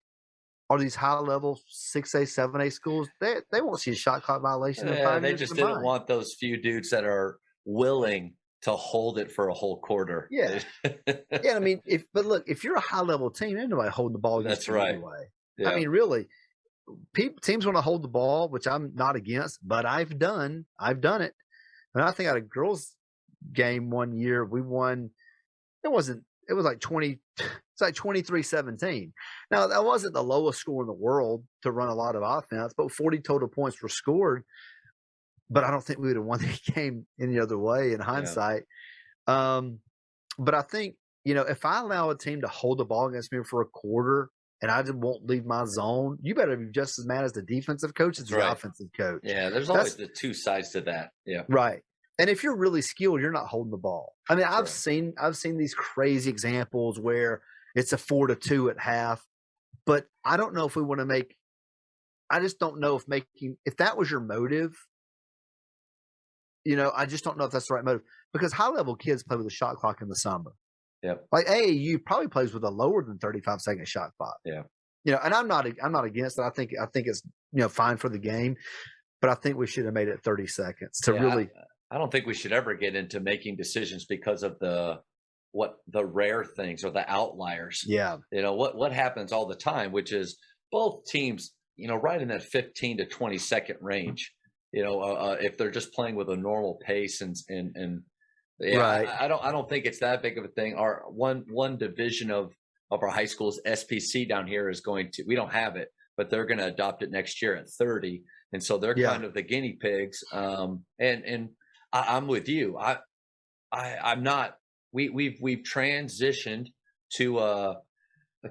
are these high-level 6A, 7A schools. They won't see a shot clock violation in 5 they years just combined. didn't want those few dudes that are willing to hold it for a whole quarter. Yeah. Yeah, I mean, if you're a high-level team, ain't nobody holding the ball against you anyway. Yeah. I mean, really, teams want to hold the ball, which I'm not against, but I've done it. And I think at a girls' game one year, we won. It was like 23-17. Now, that wasn't the lowest score in the world to run a lot of offense, but 40 total points were scored. But I don't think we would have won the game any other way in hindsight. Yeah. But I think, if I allow a team to hold the ball against me for a quarter and I just won't leave my zone, you better be just as mad as the defensive coach as the offensive coach. Yeah, there's always the two sides to that. Yeah. Right. And if you're really skilled, you're not holding the ball. I mean, I've seen these crazy examples where it's a 4-2 at half, but I don't know if we want to I just don't know if that was your motive, I just don't know if that's the right motive because high-level kids play with a shot clock in the summer. Yep. Like AAU probably plays with a lower than 35-second shot clock. Yeah. And I'm not against it. I think it's, fine for the game, but I think we should have made it 30 seconds to really. I don't think we should ever get into making decisions because of the rare things or the outliers. Yeah. What happens all the time, which is both teams, right in that 15 to 20 second range. if they're just playing with a normal pace and yeah, Right. I don't think it's that big of a thing. Our one division of our high schools, SPC down here, is going to, we don't have it, but they're going to adopt it next year at 30, and so they're Yeah. kind of the guinea pigs. And I'm with you. I'm not. We've transitioned to a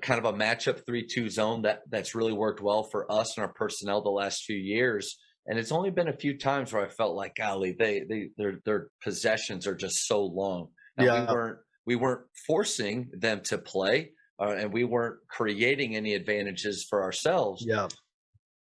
kind of a matchup 3-2 zone that's really worked well for us and our personnel the last few years. And it's only been a few times where I felt like, golly, their possessions are just so long. Now Yeah. we weren't forcing them to play, and we weren't creating any advantages for ourselves. Yeah.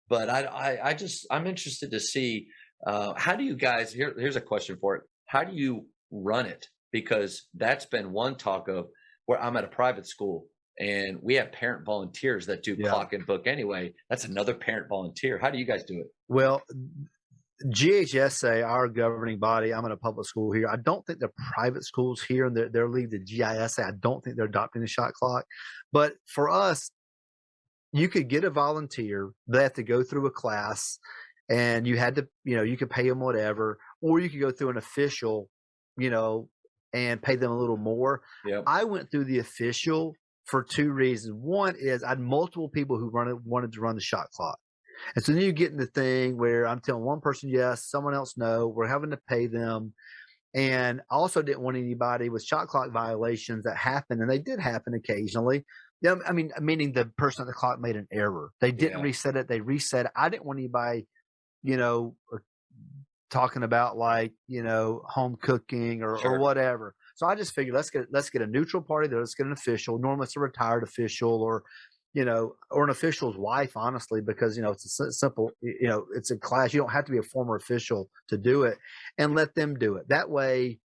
But I'm interested to see, how do you guys? Here's a question for it. How do you run it? Because that's been one talk of, where I'm at a private school, and we have parent volunteers that do Yeah. clock and book anyway. That's another parent volunteer. How do you guys do it? Well, GHSA, our governing body, I'm in a public school here. I don't think the private schools here in their league, the GISA, I don't think they're adopting the shot clock. But for us, you could get a volunteer. They have to go through a class, and you had to, you could pay them whatever, or you could go through an official, and pay them a little more. Yeah. I went through the official for two reasons. One is I had multiple people who wanted to run the shot clock. And so then you get in the thing where I'm telling one person yes, someone else no. We're having to pay them. And I also didn't want anybody with shot clock violations that happen, and they did happen occasionally. Yeah, I mean, meaning the person at the clock made an error. They didn't Yeah. reset it. They reset it. I didn't want anybody, talking about home cooking or Sure. whatever. So I just figured let's get a neutral party there. Let's get an official. Normally it's a retired official or an official's wife, honestly, because it's a simple, it's a class. You don't have to be a former official to do it, and let them do it. That way,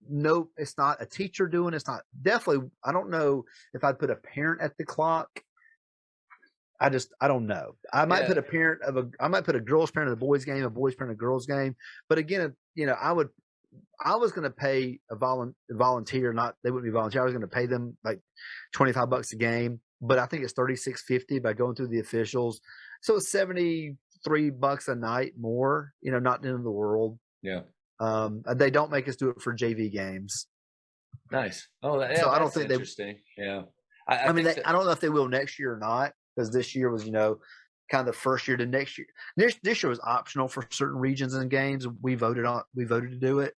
no, it's not a teacher doing it. It's not definitely. I don't know if I'd put a parent at the clock. I don't know. I might put I might put a girl's parent at a boys game, a boys parent at a girls game. But again, I was going to pay a volunteer, they wouldn't be volunteer. I was going to pay them like $25 a game, but I think it's $36.50 by going through the officials. So it's $73 a night more, not the end of the world. Yeah. They don't make us do it for JV games. Nice. Oh, yeah, so I don't that's think interesting. Yeah. I mean, I don't know if they will next year or not, because this year was, kind of the first year to next year. This year was optional for certain regions and games. We voted to do it.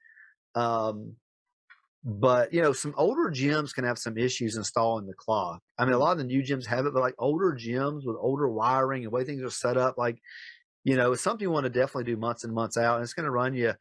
But some older gyms can have some issues installing the clock. I mean, a lot of the new gyms have it, but like older gyms with older wiring and the way things are set up, like, it's something you want to definitely do months and months out. And it's going to run you,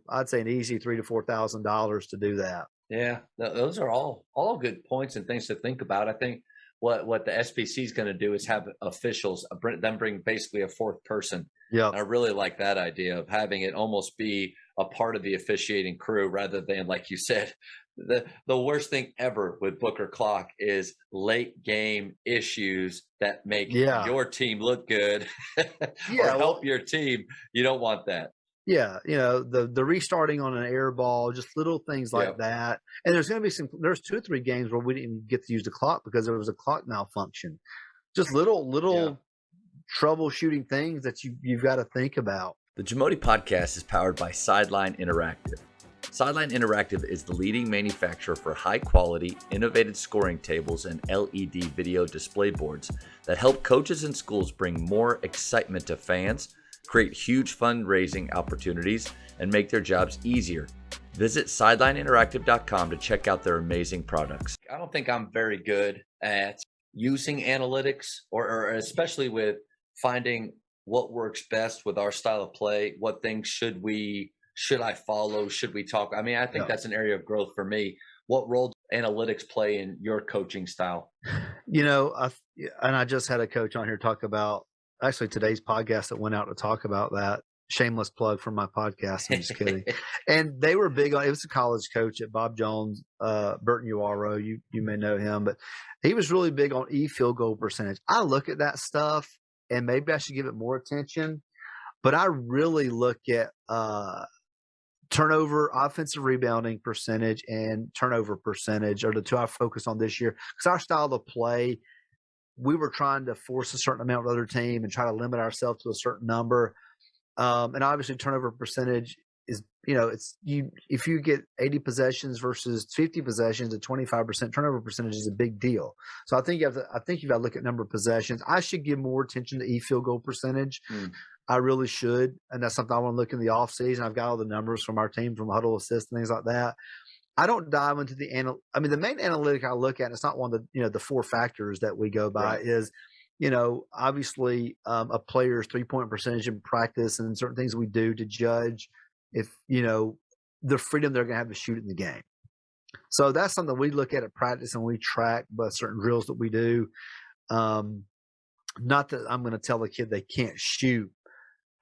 I'd say an easy $3,000 to $4,000 to do that. Yeah, those are all good points and things to think about. I think what the SPC is going to do is have officials bring basically a fourth person. Yeah, I really like that idea of having it almost be a part of the officiating crew rather than, like you said, the worst thing ever with Booker Clock is late game issues that make your team look good or help your team. You don't want that. Yeah, the restarting on an air ball, just little things like that. And there's going to be there's 2 or 3 games where we didn't get to use the clock because there was a clock malfunction. Just little troubleshooting things that you've got to think about. The Jamodi podcast is powered by Sideline Interactive. Sideline Interactive is the leading manufacturer for high-quality, innovative scoring tables and LED video display boards that help coaches and schools bring more excitement to fans, create huge fundraising opportunities, and make their jobs easier. Visit sidelineinteractive.com to check out their amazing products. I don't think I'm very good at using analytics or especially with finding what works best with our style of play. What things should I follow? Should we talk? I mean, I think that's an area of growth for me. What role do analytics play in your coaching style? And I just had a coach on here talk about actually today's podcast that went out to talk about that. Shameless plug for my podcast. I'm just kidding. And they were big on it. Was a college coach at Bob Jones, Burton Uaro. You may know him, but he was really big on field goal percentage. I look at that stuff and maybe I should give it more attention, but I really look at turnover, offensive rebounding percentage, and turnover percentage are the 2 I focus on this year, because our style of play, we were trying to force a certain amount with the other team and try to limit ourselves to a certain number. And obviously turnover percentage is, it's if you get 80 possessions versus 50 possessions at 25% turnover percentage is a big deal. So I think you've got to look at number of possessions. I should give more attention to field goal percentage. I really should. And that's something I want to look in the off season. I've got all the numbers from our team from huddle assist and things like that. I don't dive into the main analytic I look at, and it's not one of the, the 4 factors that we go by is, obviously a player's 3-point percentage in practice and certain things we do to judge if, the freedom they're going to have to shoot in the game. So that's something we look at practice and we track by certain drills that we do. Not that I'm going to tell a kid they can't shoot.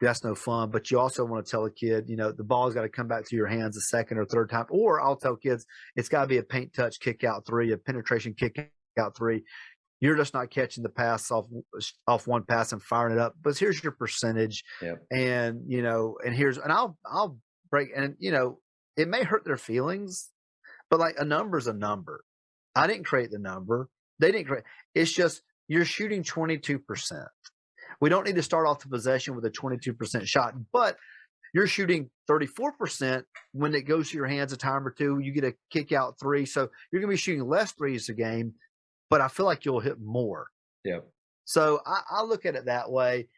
That's no fun. But you also want to tell a kid, the ball's got to come back to your hands a second or third time. Or I'll tell kids it's got to be a paint touch kick out 3, a penetration kick out 3. You're just not catching the pass off one pass and firing it up. But here's your percentage. Yep. And, and I'll break, and, it may hurt their feelings, but like a number's a number. I didn't create the number. They didn't create. It's just you're shooting 22%. We don't need to start off the possession with a 22% shot, but you're shooting 34% when it goes to your hands a time or two. You get a kick out 3. So you're going to be shooting less threes a game, but I feel like you'll hit more. Yeah. So I look at it that way.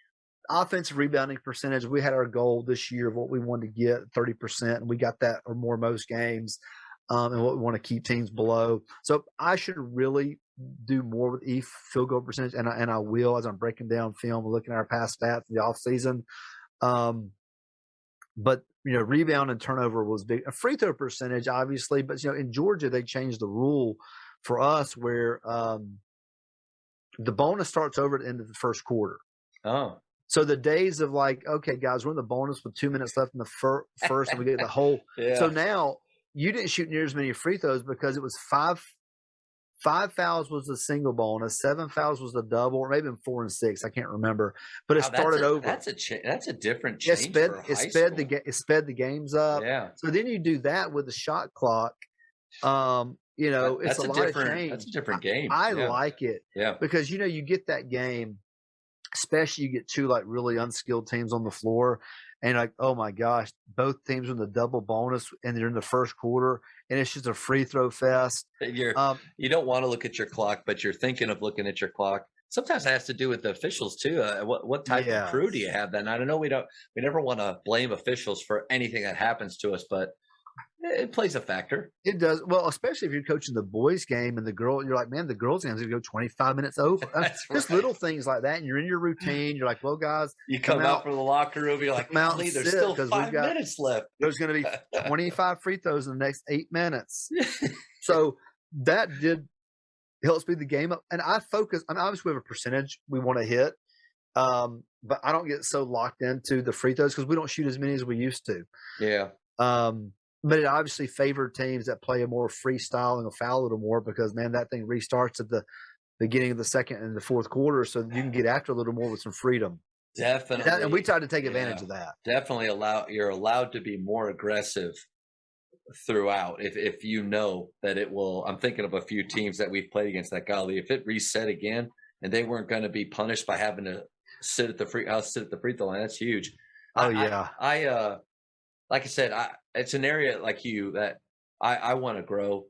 Offensive rebounding percentage, we had our goal this year of what we wanted to get, 30%, and we got that or more most games, and what we want to keep teams below. So I should really do more with field goal percentage, and I will as I'm breaking down film and looking at our past stats in the off season. But rebound and turnover was big. A free throw percentage, obviously, but in Georgia they changed the rule for us where the bonus starts over at the end of the first quarter. Oh. So the days of like, okay, guys, we're in the bonus with 2 minutes left in the first, and we get the whole. Yeah. So now you didn't shoot near as many free throws because it was 5 fouls was the single bonus, 7 fouls was the double, or maybe 4 and 6. I can't remember, but it started over. That's a different change. It sped the games up. Yeah. So then you do that with the shot clock. It's a lot of change. That's a different game. I like it. Yeah. Because you get that game, especially you get 2 like really unskilled teams on the floor, and like, oh my gosh, both teams are in the double bonus and they're in the first quarter, and it's just a free throw fest. You don't want to look at your clock, but you're thinking of looking at your clock. Sometimes it has to do with the officials too. What type of crew do you have then? I don't know. We never want to blame officials for anything that happens to us, but it plays a factor. It does. Well, especially if you're coaching the boys game and you're like, man, the girls game's going to go 25 minutes over. Just little things like that. And you're in your routine. You're like, well, guys. You come out from the locker room. You're like, there's still 5 minutes left. There's going to be 25 free throws in the next 8 minutes. So that did help speed the game up. And I focus. Obviously we have a percentage we want to hit. But I don't get so locked into the free throws because we don't shoot as many as we used to. Yeah. But it obviously favored teams that play a more freestyle and a foul a little more because, man, that thing restarts at the beginning of the second and the fourth quarter, so you can get after a little more with some freedom. Definitely. And we tried to take advantage of that. Definitely you're allowed to be more aggressive throughout if you know that it will. I'm thinking of a few teams that we've played against that, golly, if it reset again and they weren't going to be punished by having to sit at the free throw line, that's huge. Oh, yeah. I like I said, it's an area like you that I want to grow.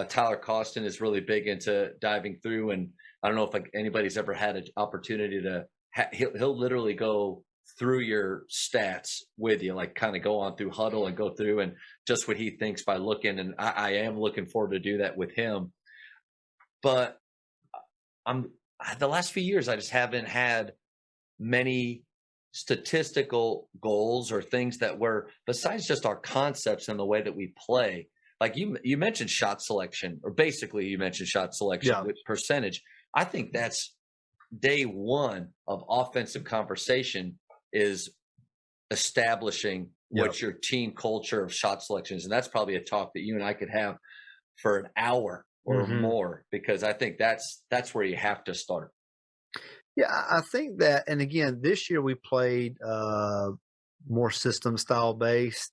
Tyler Costin is really big into diving through, and I don't know if anybody's ever had an opportunity to. He'll literally go through your stats with you, like kind of go on through huddle and go through and just what he thinks by looking. And I am looking forward to do that with him. But the last few years, I just haven't had many statistical goals or things that were besides just our concepts and the way that we play. Like you mentioned shot selection, or basically you mentioned shot selection with percentage. I think that's day one of offensive conversation is establishing what your team culture of shot selection is. And that's probably a talk that you and I could have for an hour or more, because I think that's where you have to start. Yeah, I think that, and again, this year we played more system style based,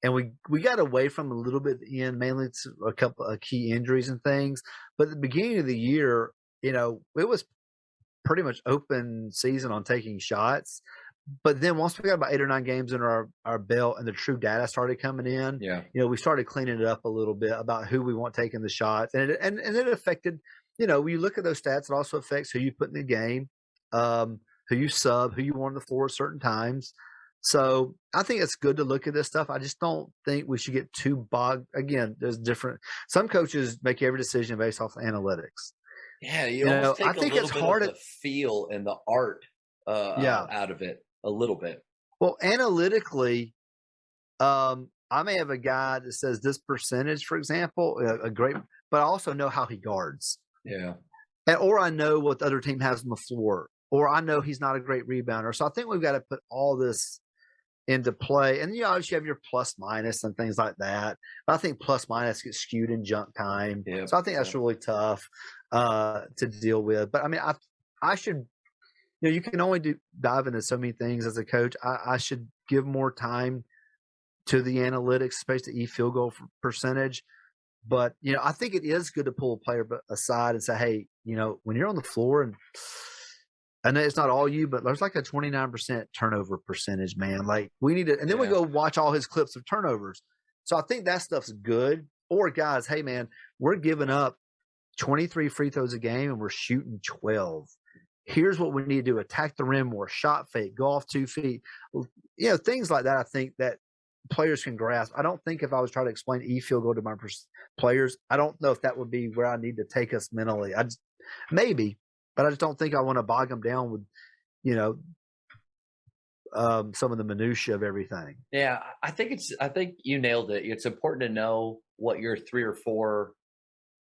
and we got away from a little bit at the end, mainly to a couple of key injuries and things. But at the beginning of the year, it was pretty much open season on taking shots. But then once we got about 8 or 9 games under our belt and the true data started coming in, Yeah. we started cleaning it up a little bit about who we want taking the shots. And it affected, when you look at those stats, it also affects who you put in the game, who you sub, who you want on the floor at certain times. So I think it's good to look at this stuff. I just don't think we should get too bogged. Again, there's some coaches make every decision based off analytics. Yeah, you almost take I think a little it's bit hard of the feel and the art out of it a little bit. Well, analytically, I may have a guy that says this percentage, for example, a great, but I also know how he guards. Yeah. Or I know what the other team has on the floor, or I know he's not a great rebounder. So I think we've got to put all this into play. And obviously you have your plus minus and things like that. But I think plus minus gets skewed in junk time. Yep. So I think that's really tough to deal with. But I mean, I should, you can only dive into so many things as a coach. I should give more time to the analytics, especially field goal percentage. But, I think it is good to pull a player aside and say, hey, when you're on the floor, and I know it's not all you, but there's like a 29% turnover percentage, man. Like we need to, and then we go watch all his clips of turnovers. So I think that stuff's good. Or guys, hey man, we're giving up 23 free throws a game and we're shooting 12. Here's what we need to do: attack the rim more, shot fake, go off 2 feet. Things like that. I think that players can grasp. I don't think if I was trying to explain field goal to my players, I don't know if that would be where I need to take us mentally. Maybe. But I just don't think I want to bog them down with, some of the minutia of everything. Yeah, I think you nailed it. It's important to know what your 3 or 4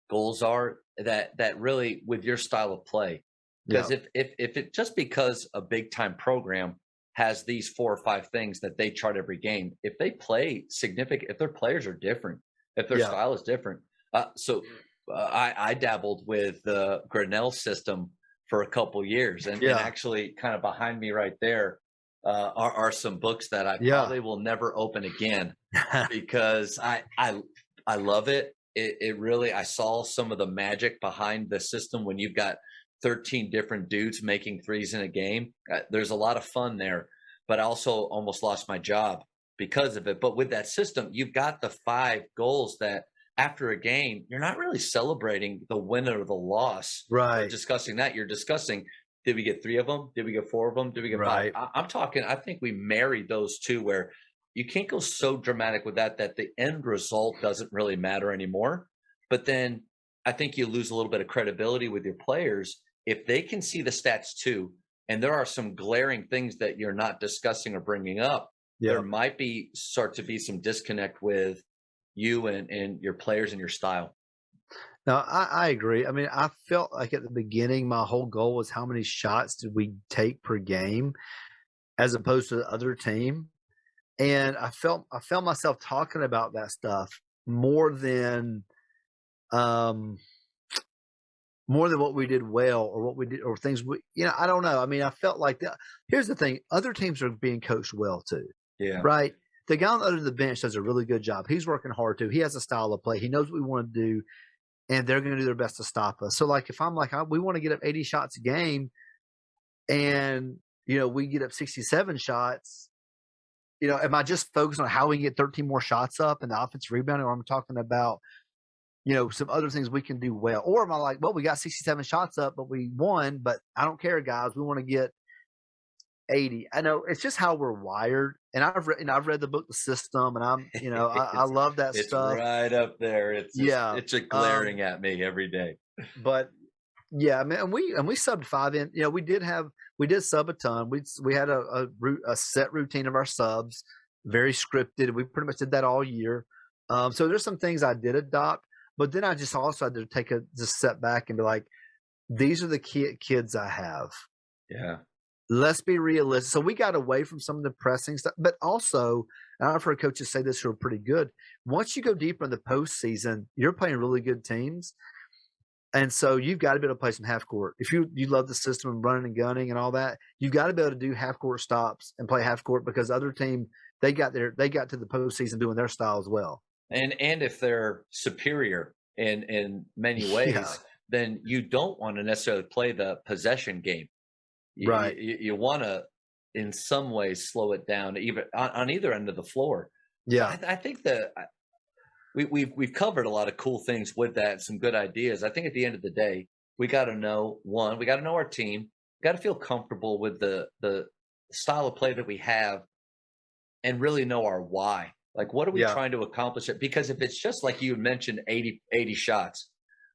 goals are that really with your style of play. Because if it just because a big time program has these 4 or 5 things that they chart every game, if they play significant, if their players are different, if their style is different. I dabbled with the Grinnell system for a couple years, and actually kind of behind me right there are some books that I probably will never open again because I love it. It really, I saw some of the magic behind the system when you've got 13 different dudes making threes in a game. There's a lot of fun there, but I also almost lost my job because of it. But with that system, you've got the 5 goals that after a game, you're not really celebrating the win or the loss. Right. You're discussing that. You're discussing, did we get 3 of them? Did we get 4 of them? Did we get 5? I'm talking, I think we married those two where you can't go so dramatic with that the end result doesn't really matter anymore. But then I think you lose a little bit of credibility with your players if they can see the stats too. And there are some glaring things that you're not discussing or bringing up. There might start to be some disconnect with you and your players and your style. No, I agree. I mean, I felt like at the beginning, my whole goal was how many shots did we take per game as opposed to the other team. And I felt myself talking about that stuff more than what we did well or what we did or things I don't know. I mean, I felt like that. Here's the thing. Other teams are being coached well too. Yeah. Right. The guy on the other end of the bench does a really good job. He's working hard too. He has a style of play. He knows what we want to do, and they're going to do their best to stop us. So, like, if I'm like, we want to get up 80 shots a game, and we get up 67 shots, am I just focused on how we can get 13 more shots up and the offensive rebounding, or I'm talking about some other things we can do well? Or am I like, well, we got 67 shots up, but we won, but I don't care, guys. We want to get 80. I know it's just how we're wired, and I've read the book The System, and I'm I love that stuff. It's right up there. It's just glaring at me every day. But yeah, I mean, and we subbed 5 in. We did sub a ton. We had a set routine of our subs, very scripted. We pretty much did that all year. So there's some things I did adopt, but then I just also had to take a step back and be like, these are the kids I have. Yeah. Let's be realistic. So we got away from some of the pressing stuff, but also, and I've heard coaches say this who are pretty good. Once you go deeper in the postseason, you're playing really good teams. And so you've got to be able to play some half court. If you love the system and running and gunning and all that, you've got to be able to do half court stops and play half court because other team, they got to the postseason doing their style as well. And if they're superior in many ways, then you don't want to necessarily play the possession game. You want to in some ways slow it down, even on either end of the floor. So Yeah. I think that we've covered a lot of cool things with that, some good ideas. I think at the end of the day, we got to know we got to know our team, got to feel comfortable with the style of play that we have, and really know our why. Like, what are we Yeah. trying to accomplish? It because if it's just like you had mentioned, 80 shots.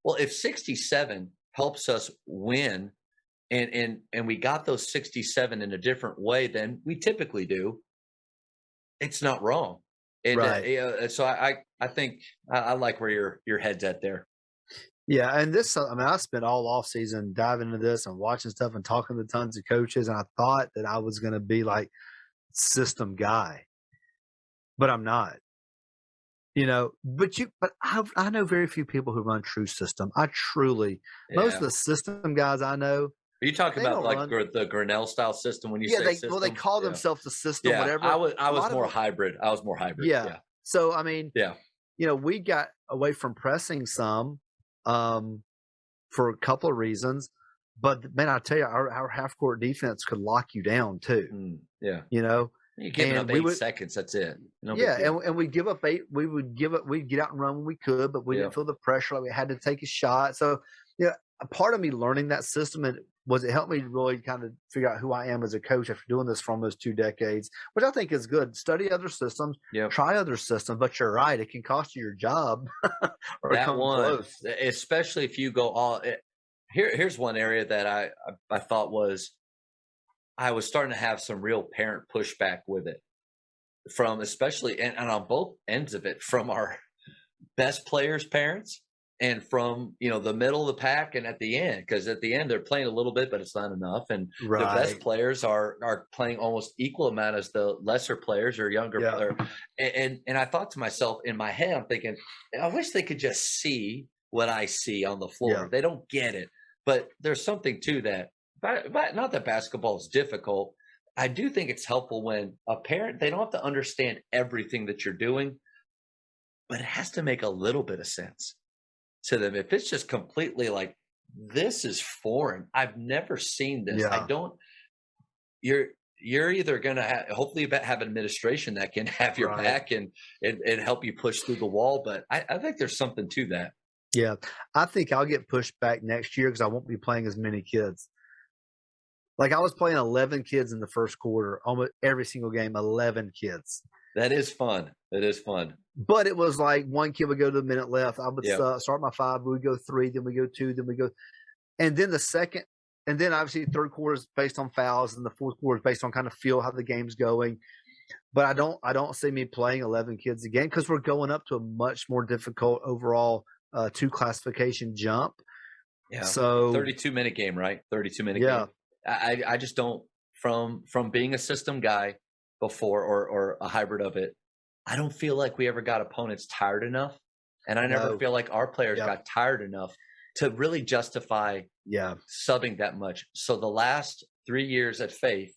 Well, if 67 helps us win, and we got those 67 in a different way than we typically do, it's not wrong. And Right. so I think I like where your head's at there. Yeah, and this, I mean, I spent all off season diving into this and watching stuff and talking to tons of coaches, and I thought that I was going to be like system guy, but I'm not. But I know very few people who run true system. I truly, most of Yeah. the system guys I know, Are you talking they about don't like run. the Grinnell style system when you Yeah, say they system? call Yeah. themselves the system, Yeah. whatever. I A was lot of more them, hybrid. I was more hybrid. yeah. Yeah. So I mean, Yeah. we got away from pressing some, um, for a couple of reasons. But man, I tell you, our half court defense could lock you down too. Yeah. You know, You're giving and up we 8 would, seconds. That's it. No big yeah, deal. and we give up 8. We'd get out and run when we could, but we Yeah. didn't feel the pressure like we had to take a shot. So, a part of me learning that system and it helped me really kind of figure out who I am as a coach after doing this for almost 2 decades, which I think is good. Study other systems, Yep. try other systems, but you're right, it can cost you your job or That come one, close. especially if you go all here's one area that I thought was I was starting to have some real parent pushback with it from especially and on both ends of it from our best players' parents and from the middle of the pack and at the end because at the end they're playing a little bit but it's not enough and the best Right. players are playing almost equal amount as the lesser players or younger Yeah. player and I thought to myself in my head I'm thinking I wish they could just see what I see on the floor. Yeah. They don't get it, but there's something to that. But not that basketball is difficult. I do think it's helpful when a parent they don't have to understand everything that you're doing, but it has to make a little bit of sense to them. If it's just completely like, this is foreign. I've never seen this. I Yeah. don't. You're either going to hopefully have administration that can have your Right. back and help you push through the wall. But I think there's something to that. Yeah. I think I'll get pushed back next year because I won't be playing as many kids. Like I was playing 11 kids in the first quarter, almost every single game, 11 kids. That is fun. That is fun. But it was like one kid would go to a minute left. I would Yeah. start my 5. We would go 3, then we go 2, then we go. And then and then obviously third quarter is based on fouls, and the fourth quarter is based on kind of feel how the game's going. But I don't see me playing 11 kids a game because we're going up to a much more difficult overall 2 classification jump. Yeah. So 32-minute game, right? 32-minute yeah, game. I just don't from being a system guy before or a hybrid of it. I don't feel like we ever got opponents tired enough, and I never no, feel like our players yeah, got tired enough to really justify yeah, subbing that much. So the last 3 years at Faith,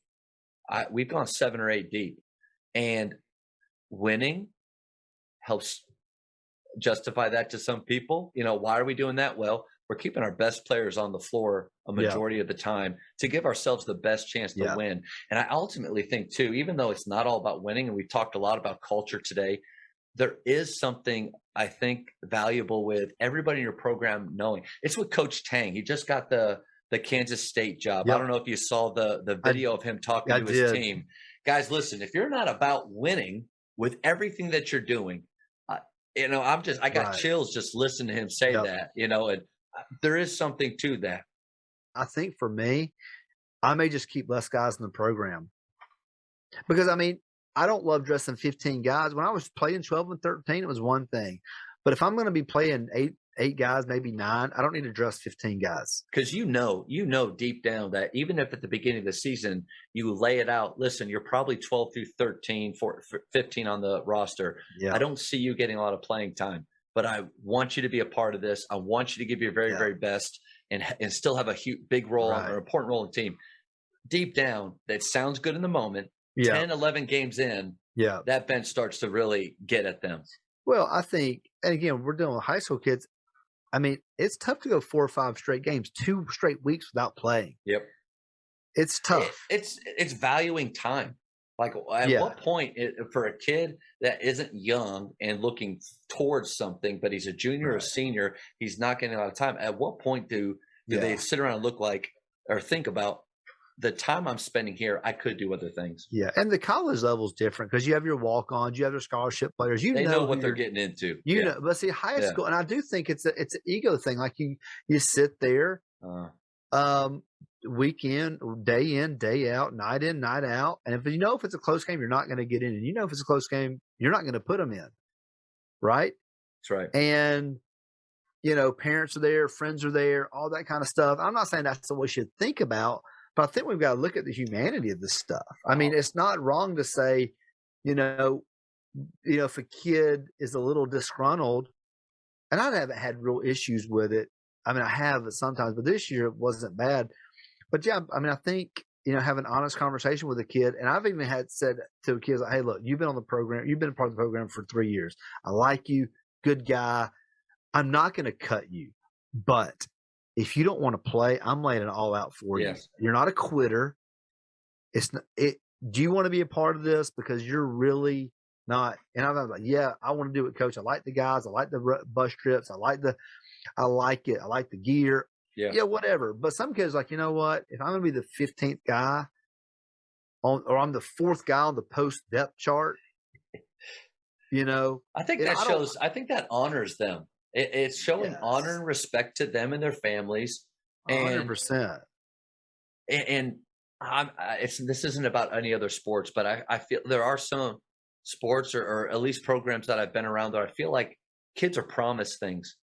we've gone 7 or 8 deep, and winning helps justify that to some people. Why are we doing that? Well, we're keeping our best players on the floor a yeah, majority of the time to give ourselves the best chance to yeah, win. And I ultimately think too, even though it's not all about winning, and we've talked a lot about culture today, there is something I think valuable with everybody in your program knowing. It's with Coach Tang. He just got the Kansas State job. I yep. don't know if you saw the video of him talking I to his did. team. Guys, listen, if you're not about winning with everything that you're doing, I got Right. chills just listening to him say Yep. that, and there is something to that. I think for me, I may just keep less guys in the program because I mean, I don't love dressing 15 guys. When I was playing 12 and 13, it was one thing, but if I'm going to be playing eight guys, maybe 9, I don't need to dress 15 guys. Because deep down that even if at the beginning of the season you lay it out, listen, you're probably 12 through 13, 15 on the roster. Yeah. I don't see you getting a lot of playing time, but I want you to be a part of this. I want you to give your very, Yeah. very best and still have a big role Right. or important role in the team. Deep down, that sounds good in the moment. Yeah. 10, 11 games in, Yeah. that bench starts to really get at them. Well, I think, and again, we're dealing with high school kids. I mean, it's tough to go 4 or 5 straight games, 2 straight weeks without playing. Yep. It's tough. It's valuing time. Like at what point for a kid that isn't young and looking towards something, but he's a junior or senior, he's not getting a lot of time. At what point do they sit around and look like or think about the time I'm spending here? I could do other things. Yeah, and the college level is different because you have your walk-ons, you have your scholarship players. They know what they're getting into. You know, but see, high school, and I do think it's an ego thing. Like you sit there, week in, day out, night in, night out, and if it's a close game, you're not going to get in, and if it's a close game, you're not going to put them in, right? That's right. And parents are there, friends are there, all that kind of stuff. I'm not saying that's what we should think about, but I think we've got to look at the humanity of this stuff. I mean, it's not wrong to say, if a kid is a little disgruntled, and I haven't had real issues with it. I mean, I have sometimes, but this year it wasn't bad. But yeah, I mean, I think, have an honest conversation with a kid. And I've even said to kids, like, hey, look, you've been on the program. You've been a part of the program for 3 years. I like you. Good guy. I'm not going to cut you. But if you don't want to play, I'm laying it all out for you. You're not a quitter. Do you want to be a part of this? Because you're really not. And I'm like, yeah, I want to do it, coach. I like the guys. I like the bus trips. I like it. I like the gear. Yeah, whatever. But some kids are like, you know what? If I'm going to be the 15th guy or I'm the 4th guy on the post depth chart, I think that shows. I think that honors them. It's showing honor and respect to them and their families. 100%. And this isn't about any other sports, but I feel there are some sports or at least programs that I've been around that I feel like kids are promised things.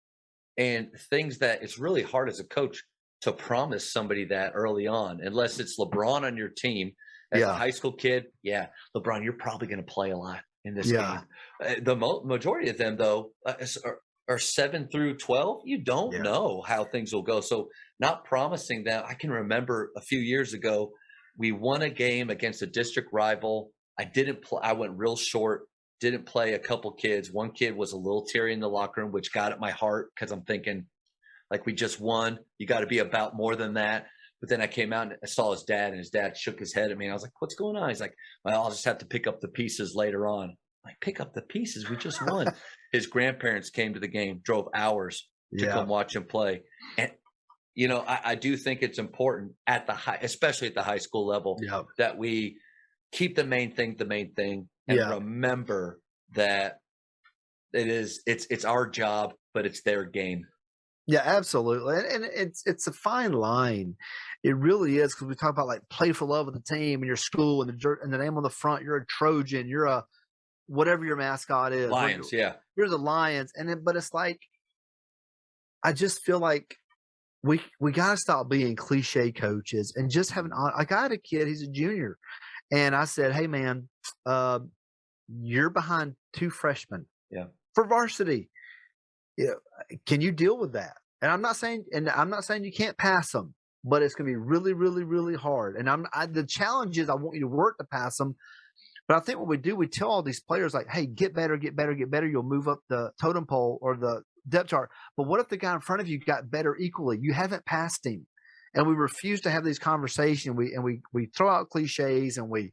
And things that it's really hard as a coach to promise somebody that early on, unless it's LeBron on your team as a high school kid. Yeah, LeBron, you're probably going to play a lot in this game. The majority of them, though, are 7 through 12. You don't know how things will go. So not promising them. I can remember a few years ago, we won a game against a district rival. I went real short. Didn't play a couple kids. One kid was a little teary in the locker room, which got at my heart because I'm thinking, like, we just won. You got to be about more than that. But then I came out and I saw his dad, and his dad shook his head at me. And I was like, what's going on? He's like, well, I'll just have to pick up the pieces later on. I'm like, pick up the pieces? We just won. His grandparents came to the game, drove hours to come watch him play. And, I do think it's important especially at the high school level, that we keep the main thing, and remember that it's our job, but it's their game. Yeah, absolutely. And it's a fine line. It really is, because we talk about like play for love of the team and your school and the name on the front. You're a Trojan. You're a whatever your mascot is. Lions, You're the Lions. But it's like, I just feel like we got to stop being cliche coaches and just have I got a kid, he's a junior. And I said, hey, man, you're behind 2 freshmen for varsity. Can you deal with that? And I'm not saying you can't pass them, but it's going to be really, really, really hard. And the challenge is I want you to work to pass them. But I think what we do, we tell all these players like, hey, get better, get better, get better. You'll move up the totem pole or the depth chart. But what if the guy in front of you got better equally? You haven't passed him. And we refuse to have these conversations. We throw out cliches, and we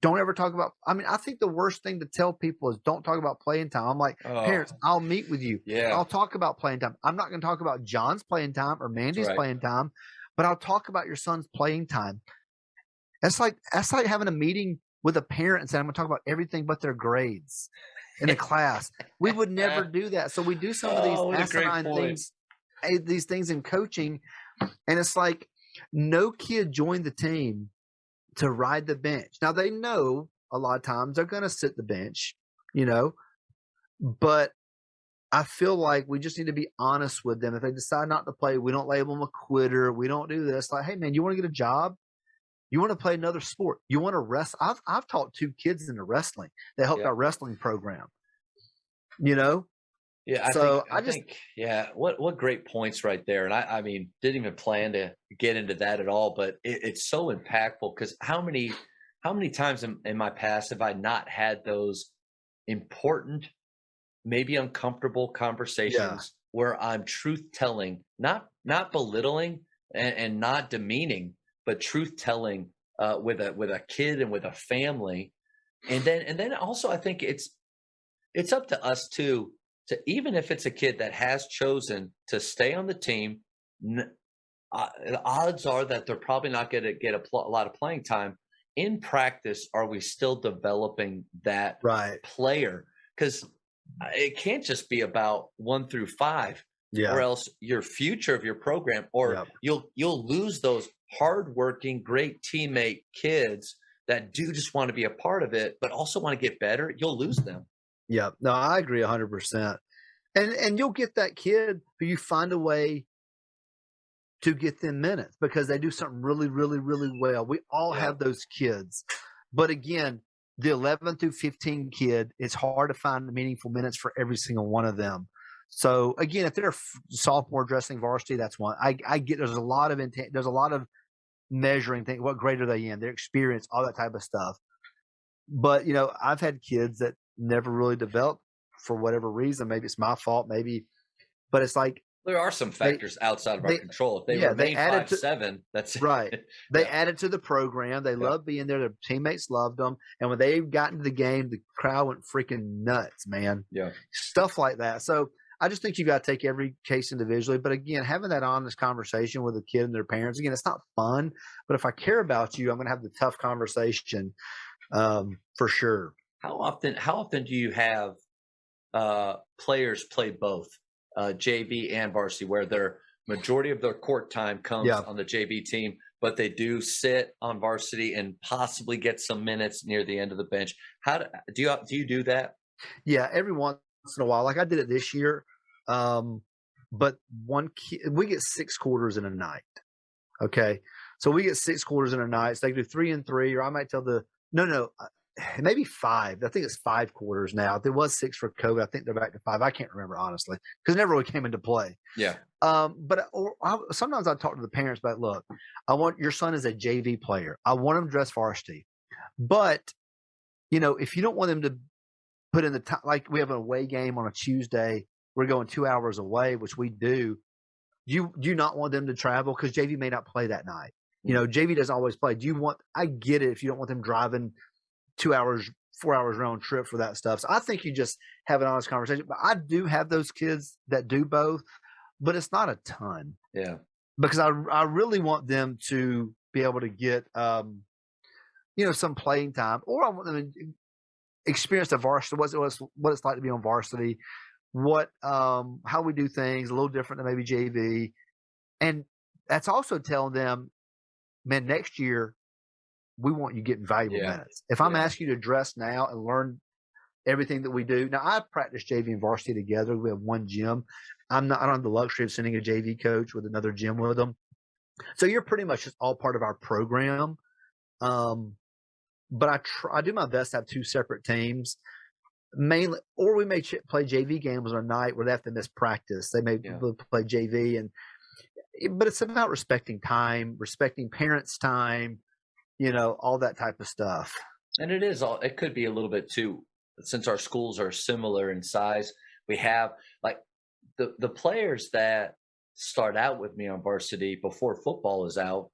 don't ever talk about. I mean, I think the worst thing to tell people is don't talk about playing time. I'm like, parents, I'll meet with you. I'll talk about playing time. I'm not going to talk about John's playing time or Mandy's playing time, but I'll talk about your son's playing time. That's like having a meeting with a parent and saying, I'm going to talk about everything but their grades in a class. We would never do that. So we do some of these asinine things, these things in coaching. And it's like, no kid joined the team to ride the bench. Now, they know a lot of times they're going to sit the bench, but I feel like we just need to be honest with them. If they decide not to play, we don't label them a quitter. We don't do this. Like, hey, man, you want to get a job? You want to play another sport? You want to wrestle? I've taught 2 kids into wrestling. They helped our wrestling program, Yeah, I think, what great points right there. And I mean, didn't even plan to get into that at all, but it's so impactful, because how many times in my past have I not had those important, maybe uncomfortable conversations where I'm truth telling, not belittling and not demeaning, but truth telling with a kid and with a family. And then also I think it's up to us too, to even if it's a kid that has chosen to stay on the team, the odds are that they're probably not going to get a lot of playing time. In practice, are we still developing that Right. player? Because it can't just be about 1 through 5, Yeah. or else your future of your program, or Yep. you'll lose those hardworking, great teammate kids that do just want to be a part of it, but also want to get better. You'll lose them. Yeah. No, I agree 100%. And you'll get that kid who you find a way to get them minutes because they do something really, really, really well. We all Yeah. have those kids. But again, the 11 through 15 kid, it's hard to find meaningful minutes for every single one of them. So again, if they're sophomore dressing varsity, that's one. I get there's a lot of intent, there's a lot of measuring things. What grade are they in? Their experience, all that type of stuff. But I've had kids that never really developed for whatever reason. Maybe it's my fault, maybe, but it's like There are some factors outside of our they control. If they yeah, remain added to 5'7", that's right. They Yeah. added to the program. They Yeah. loved being there. Their teammates loved them. And when they got into the game, the crowd went freaking nuts, man. Yeah. Stuff like that. So I just think you got to take every case individually. But again, having that honest conversation with a kid and their parents, again, it's not fun. But if I care about you, I'm going to have the tough conversation for sure. How often do you have players play both JV and varsity, where their majority of their court time comes Yeah. on the JV team, but they do sit on varsity and possibly get some minutes near the end of the bench? How do you do that? Yeah, every once in a while. Like I did it this year. But we get 6 quarters in a night. Okay. So we get 6 quarters in a night. So they do 3 and 3, or I might tell maybe 5. I think it's 5 quarters now. There was 6 for COVID. I think they're back to 5. I can't remember honestly because it never really came into play. Yeah. Sometimes I talk to the parents about, look, I want your son as a JV player. I want him to dress varsity, but if you don't want him to put in the time, like we have an away game on a Tuesday, we're going 2 hours away, which we do. Do you not want them to travel because JV may not play that night? JV doesn't always play. I get it if you don't want them driving 2 hours, 4 hours round trip for that stuff. So I think you just have an honest conversation. But I do have those kids that do both, but it's not a ton. Yeah. Because I really want them to be able to get some playing time, or I want them to experience the varsity, what it's like to be on varsity, how we do things a little different than maybe JV. And that's also telling them, man, next year we want you getting valuable minutes. If I'm asking you to dress now and learn everything that we do. Now I practice JV and varsity together. We have one gym. I don't have the luxury of sending a JV coach with another gym with them. So you're pretty much just all part of our program. But I do my best to have 2 separate teams, mainly, or we may play JV games on a night where they have to miss practice. They may play JV, but it's about respecting time, respecting parents' time, all that type of stuff. And it could be a little bit too, since our schools are similar in size. We have like the players that start out with me on varsity before football is out.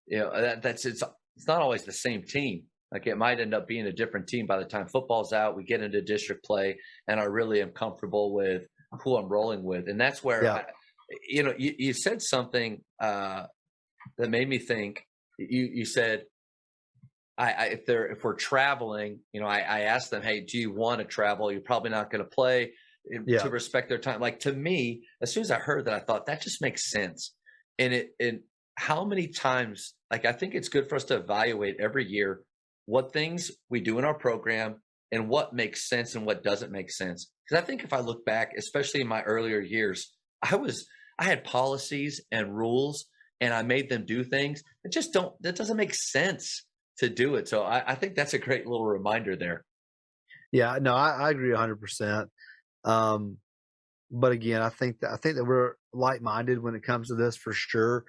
It's not always the same team. Like it might end up being a different team by the time football's out. We get into district play, and I really am comfortable with who I'm rolling with, and that's where you said something that made me think. You said, if we're traveling, I asked them, hey, do you want to travel? You're probably not going to play, to respect their time. Like to me, as soon as I heard that, I thought that just makes sense. And how many times, like I think it's good for us to evaluate every year what things we do in our program and what makes sense and what doesn't make sense. Because I think if I look back, especially in my earlier years, I had policies and rules and I made them do things that doesn't make sense to do it. So I think that's a great little reminder there. Yeah, no, I agree 100%. But again, I think that we're like-minded when it comes to this for sure.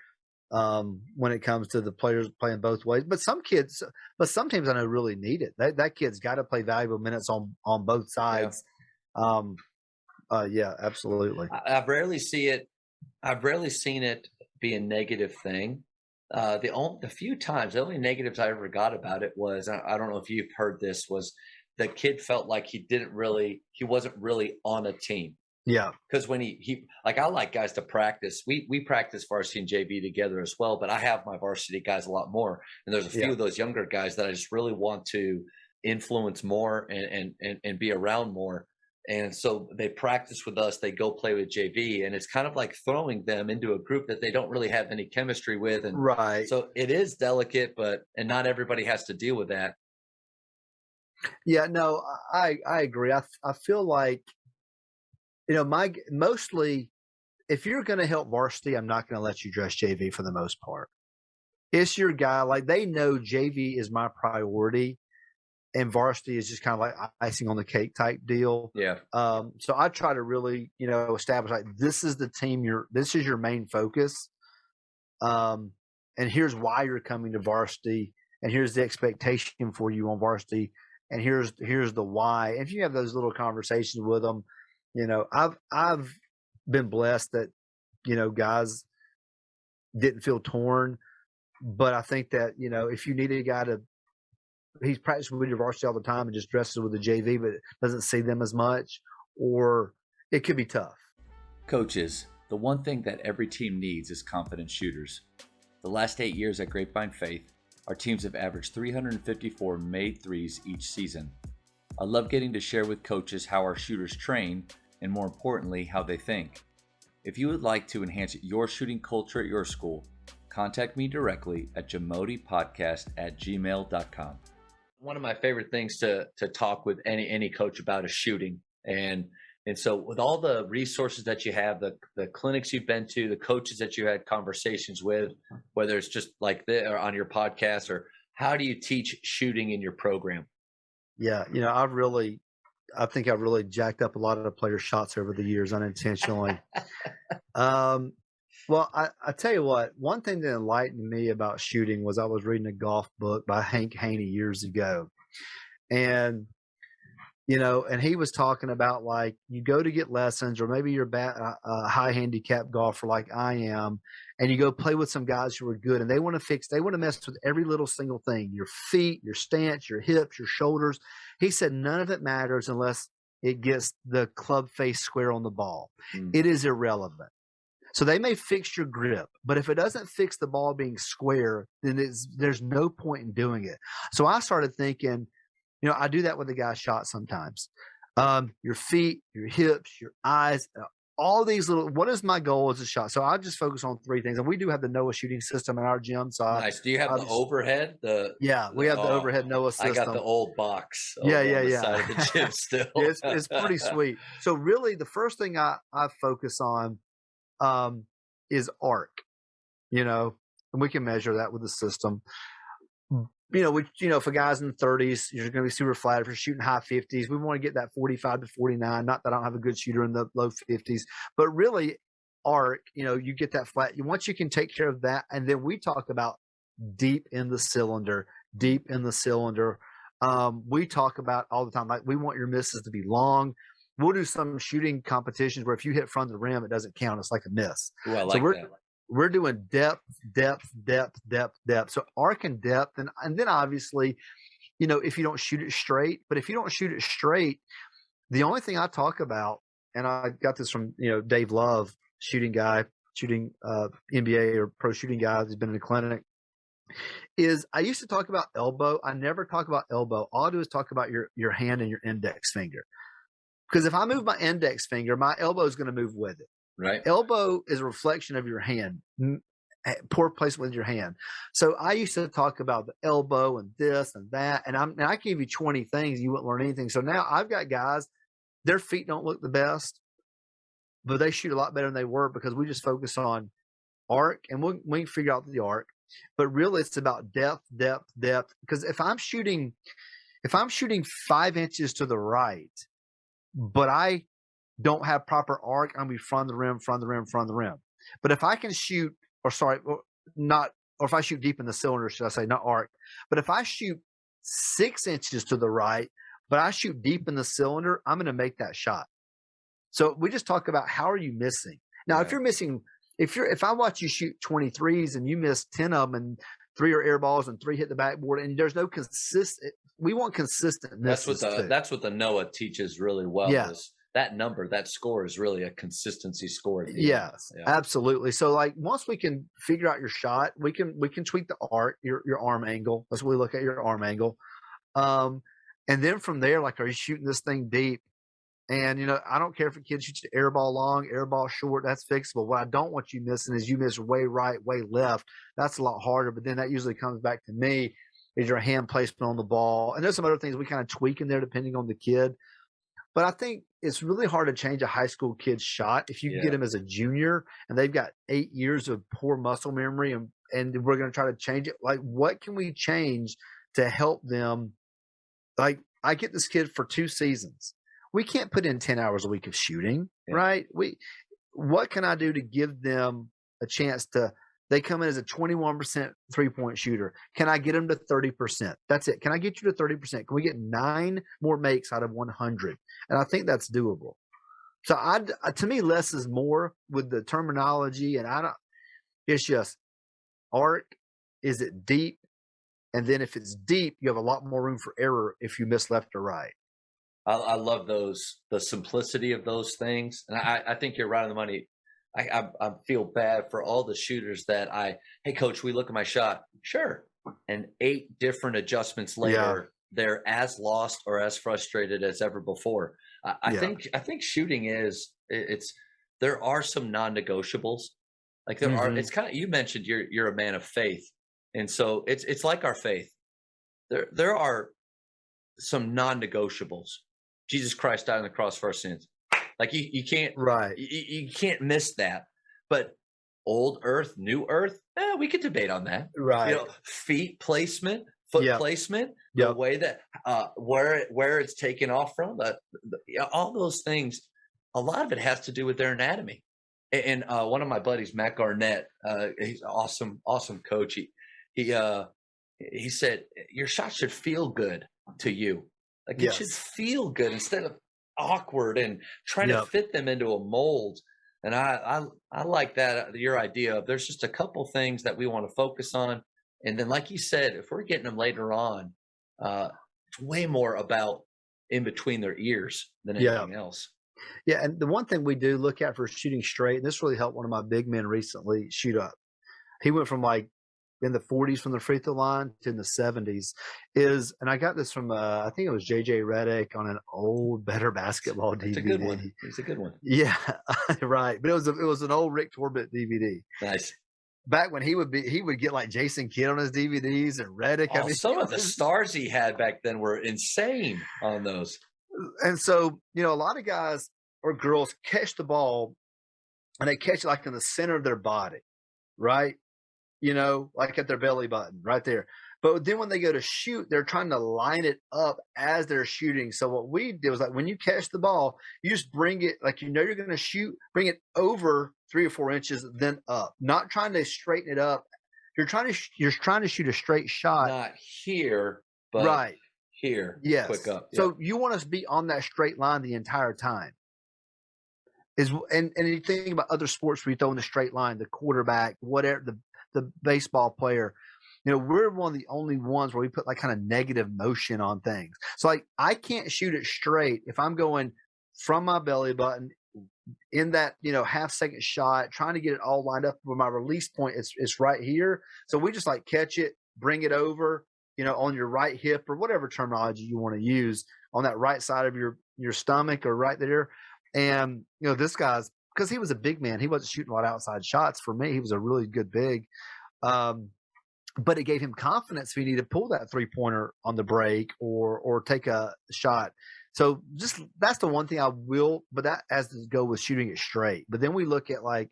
When it comes to the players playing both ways, but some teams I know really need it. That kid's got to play valuable minutes on both sides. Yeah, absolutely. I've rarely seen it be a negative thing. The few times, the only negatives I ever got about it was, I don't know if you've heard this, was the kid felt like he wasn't really on a team. Yeah. Because when he like, I like guys to practice. We practice varsity and JV together as well, but I have my varsity guys a lot more. And there's a few of those younger guys that I just really want to influence more and be around more. And so they practice with us, they go play with JV, and it's kind of like throwing them into a group that they don't really have any chemistry with. And Right. so it is delicate, and not everybody has to deal with that. Yeah, no, I agree. I feel like, mostly if you're going to help varsity, I'm not going to let you dress JV for the most part. It's your guy. Like, they know JV is my priority, and varsity is just kind of like icing on the cake type deal. Yeah. So I try to really, establish, like, this is the team. This is your main focus. And here's why you're coming to varsity, and here's the expectation for you on varsity, and here's the why. And if you have those little conversations with them, I've been blessed that, guys didn't feel torn. But I think that, if you need a guy he's practicing with your varsity all the time and just dresses with the JV, but doesn't see them as much, or it could be tough. Coaches, the one thing that every team needs is confident shooters. The last 8 years at Grapevine Faith, our teams have averaged 354 made threes each season. I love getting to share with coaches how our shooters train, and more importantly, how they think. If you would like to enhance your shooting culture at your school, contact me directly at jamodipodcast@gmail.com. One of my favorite things to talk with any coach about is shooting. And so with all the resources that you have, the clinics you've been to, the coaches that you had conversations with, whether it's just like or on your podcast, or how do you teach shooting in your program? Yeah. I think I've really jacked up a lot of the players' shots over the years unintentionally. Well, I tell you what, one thing that enlightened me about shooting was I was reading a golf book by Hank Haney years ago. And, and he was talking about, like, you go to get lessons, or maybe you're a high handicap golfer like I am, and you go play with some guys who are good, and they want to mess with every little single thing, your feet, your stance, your hips, your shoulders. He said none of it matters unless it gets the club face square on the ball. It is irrelevant. So they may fix your grip, but if it doesn't fix the ball being square, then there's no point in doing it. So I started thinking, I do that with the guy's shot sometimes. Your feet, your hips, your eyes, all these what is my goal as a shot? So I just focus on three things. And we do have the NOAA shooting system in our gym. So nice. Do you have the overhead? We have the overhead NOAA system. I got the old box. Yeah. Side of the gym still. It's pretty sweet. So really the first thing I focus on is arc, and we can measure that with the system. For guys in the 30s, you're going to be super flat. If you're shooting high 50s, we want to get that 45 to 49. Not that I don't have a good shooter in the low 50s, but really arc, you get that flat. Once you can take care of that, and then we talk about deep in the cylinder. We talk about all the time, like, we want your misses to be long. We'll do some shooting competitions where if you hit front of the rim, it doesn't count. It's like a miss. Ooh, I like that. We're doing depth. So arc and depth. And then obviously, if you don't shoot it straight, but if you don't shoot it straight, the only thing I talk about, and I got this from, Dave Love, shooting NBA or pro shooting guy who's been in the clinic, is I used to talk about elbow. I never talk about elbow. All I do is talk about your hand and your index finger. Because if I move my index finger, my elbow is going to move with it. Right. Elbow is a reflection of your hand, poor placement with your hand. So I used to talk about the elbow and this and that, and I give you 20 things, you wouldn't learn anything. So now I've got guys, their feet don't look the best, but they shoot a lot better than they were because we just focus on arc, and we can figure out the arc. But really, it's about depth. Because if I'm shooting 5 inches to the right, but I don't have proper arc, I'm going to be front of the rim. But if I can shoot, if I shoot deep in the cylinder, should I say, not arc, but if I shoot 6 inches to the right, but I shoot deep in the cylinder, I'm going to make that shot. So we just talk about how are you missing? Now, if you're missing if I watch you shoot 23s and you miss 10 of them and 3 are air balls and 3 hit the backboard and there's no consistent, we want consistent misses too. That's what the NOAA teaches really well. Yeah. Is that number, that score is really a consistency score. At the Yes, end. absolutely. So like once we can figure out your shot, we can tweak the arc, your arm angle. That's what we look at, your arm angle. And then from there, like, are you shooting this thing deep? And, I don't care if a kid shoots air ball long, air ball short, that's fixable. What I don't want you missing is you miss way right, way left. That's a lot harder. But then that usually comes back to me is your hand placement on the ball. And there's some other things we kind of tweak in there depending on the kid. But I think it's really hard to change a high school kid's shot if you can get them as a junior and they've got 8 years of poor muscle memory and we're going to try to change it. Like, what can we change to help them? Like, I get this kid for 2 seasons. We can't put in 10 hours a week of shooting, right? What can I do to give them a chance to? They come in as a 21% 3-point shooter. Can I get them to 30%? That's it. Can I get you to 30%? Can we get 9 more makes out of 100? And I think that's doable. So to me, less is more with the terminology. And it's just arc. Is it deep? And then if it's deep, you have a lot more room for error if you miss left or right. I love the simplicity of those things. And I think you're right on the money. I feel bad for all the shooters that hey, coach, we look at my shot. Sure. And 8 different adjustments later, they're as lost or as frustrated as ever before. I think shooting there are some non-negotiables. Like there are, it's kind of, you mentioned you're a man of faith. And so it's like our faith. There are some non-negotiables. Jesus Christ died on the cross for our sins. Like you can't, you can't miss that. But old earth, new earth, we could debate on that. Right. Feet placement, foot placement, the way that where it's taken off from, all those things. A lot of it has to do with their anatomy. And one of my buddies, Matt Garnett, he's an awesome coach. He said your shot should feel good to you. Like it should feel good instead of awkward and trying to fit them into a mold. And I like that, your idea of there's just a couple things that we want to focus on. And then, like you said, if we're getting them later on, it's way more about in between their ears than anything else. Yeah. And the one thing we do look at for shooting straight, and this really helped one of my big men recently shoot up. He went from like in the 40s from the free throw line to in the 70s and I got this from I think it was JJ Redick on an old Better Basketball DVD. It's a good one. It's a good one. Yeah, right. But it was an old Rick Torbett DVD. Nice. Back when he would get like Jason Kidd on his DVDs and Redick. I mean, some of the stars he had back then were insane on those. And so, a lot of guys or girls catch the ball and they catch it like in the center of their body, right? Like at their belly button right there. But then when they go to shoot, they're trying to line it up as they're shooting. So what we did was like when you catch the ball, you just bring it like you're going to shoot, bring it over 3 or 4 inches, then up. Not trying to straighten it up. You're trying to shoot a straight shot. Not here, but here. Yes. Quick up. So you want us to be on that straight line the entire time. And you think about other sports where you throw in the straight line, the quarterback, whatever, the baseball player, we're one of the only ones where we put like kind of negative motion on things. So like I can't shoot it straight if I'm going from my belly button in that, half-second shot, trying to get it all lined up where my release point is right here. So we just like catch it, bring it over, on your right hip or whatever terminology you want to use on that right side of your stomach or right there. And, this guy's, because he was a big man, he wasn't shooting a lot of outside shots. For me, he was a really good big. But it gave him confidence if he needed to pull that 3-pointer on the break or take a shot. So just that's the one thing I will, but that has to go with shooting it straight. But then we look at like,